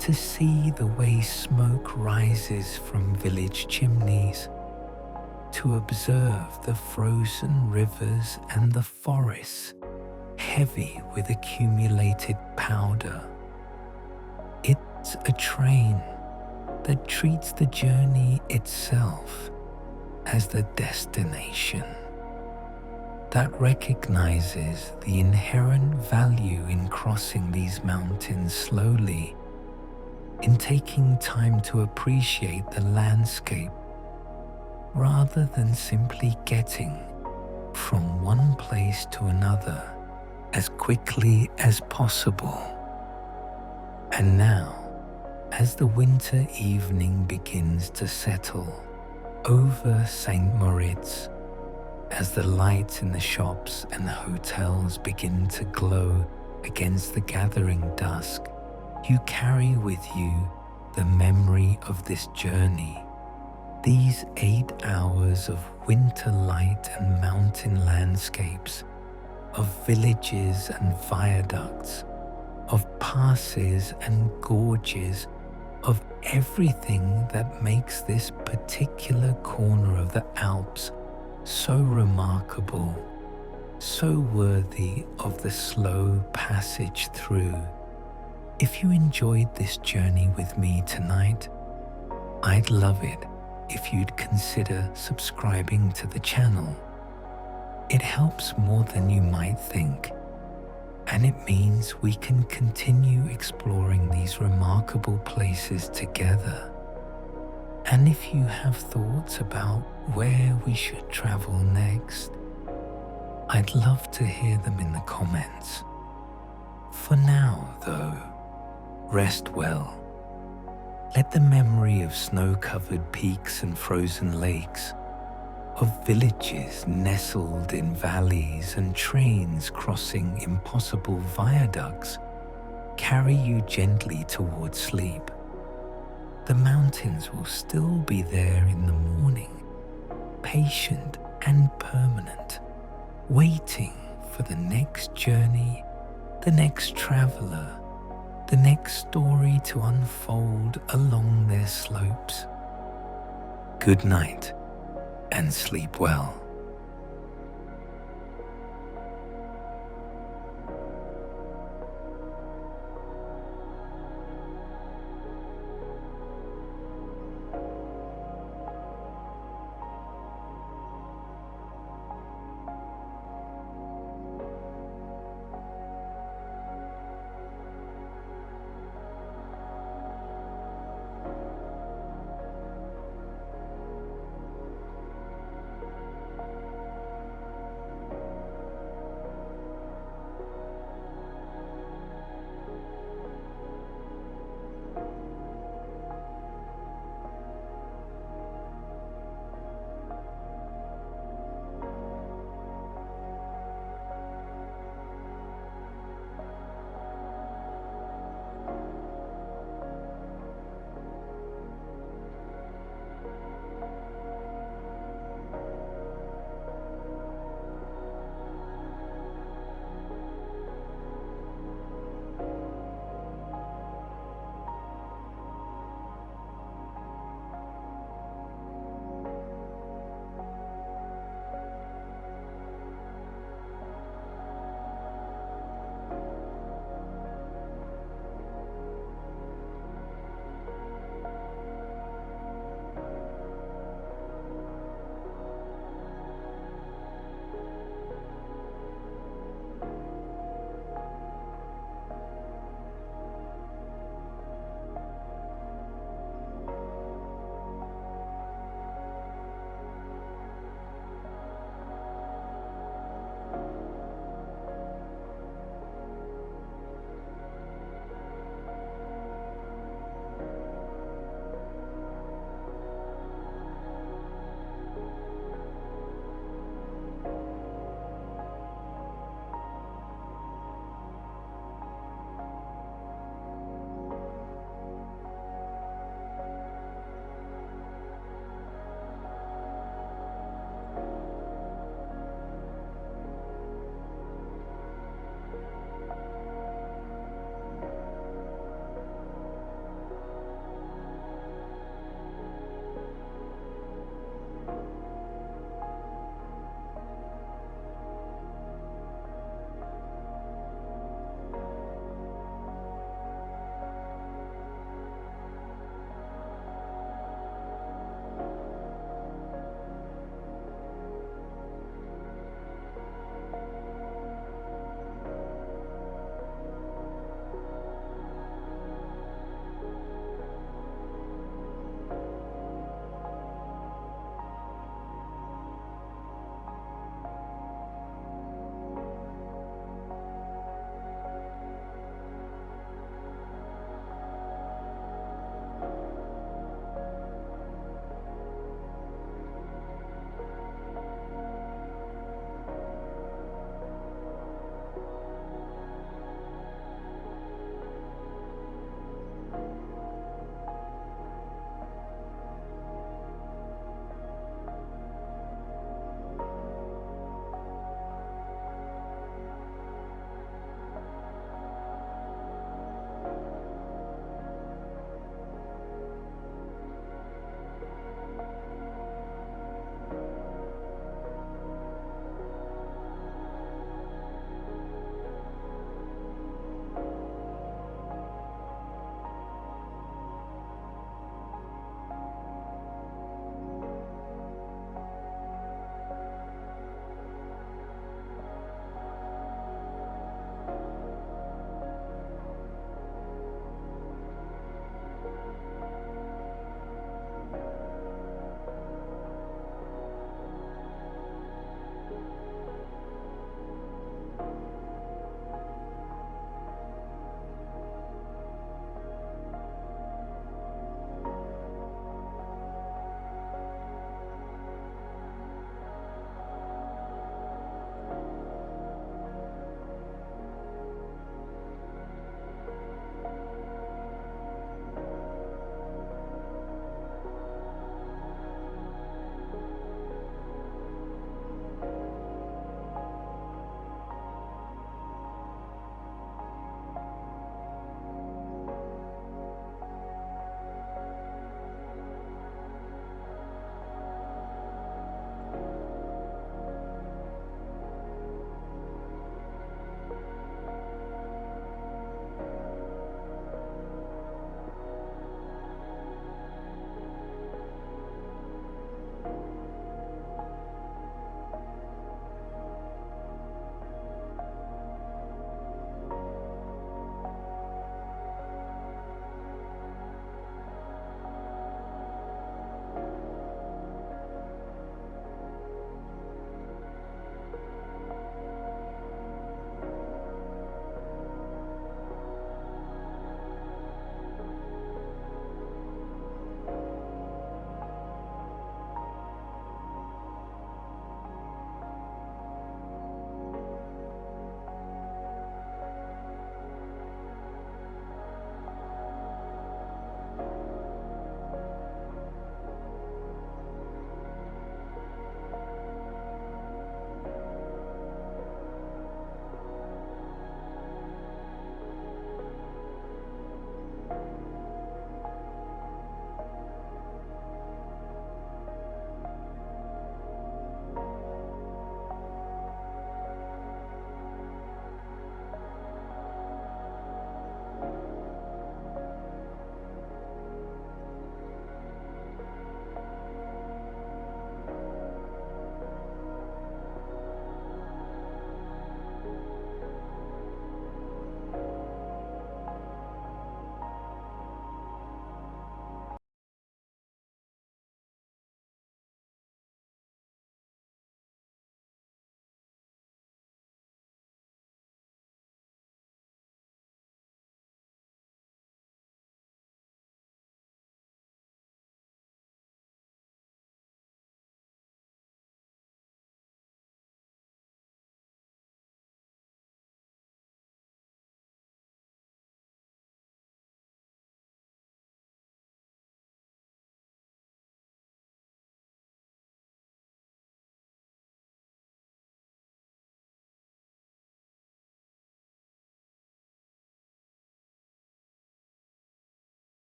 to see the way smoke rises from village chimneys, to observe the frozen rivers and the forests heavy with accumulated powder. It's a train that treats the journey itself as the destination, that recognizes the inherent value in crossing these mountains slowly, in taking time to appreciate the landscape rather than simply getting from one place to another as quickly as possible. And now, as the winter evening begins to settle over St. Moritz, as the lights in the shops and the hotels begin to glow against the gathering dusk, you carry with you the memory of this journey, these 8 hours of winter light and mountain landscapes, of villages and viaducts, of passes and gorges, of everything that makes this particular corner of the Alps so remarkable, so worthy of the slow passage through. If you enjoyed this journey with me tonight, I'd love it if you'd consider subscribing to the channel. It helps more than you might think, and it means we can continue exploring these remarkable places together. And if you have thoughts about where we should travel next, I'd love to hear them in the comments. For now, though, rest well. Let the memory of snow-covered peaks and frozen lakes, of villages nestled in valleys and trains crossing impossible viaducts, carry you gently towards sleep. The mountains will still be there in the morning, patient and permanent, waiting for the next journey, the next traveler, the next story to unfold along their slopes. Good night and sleep well.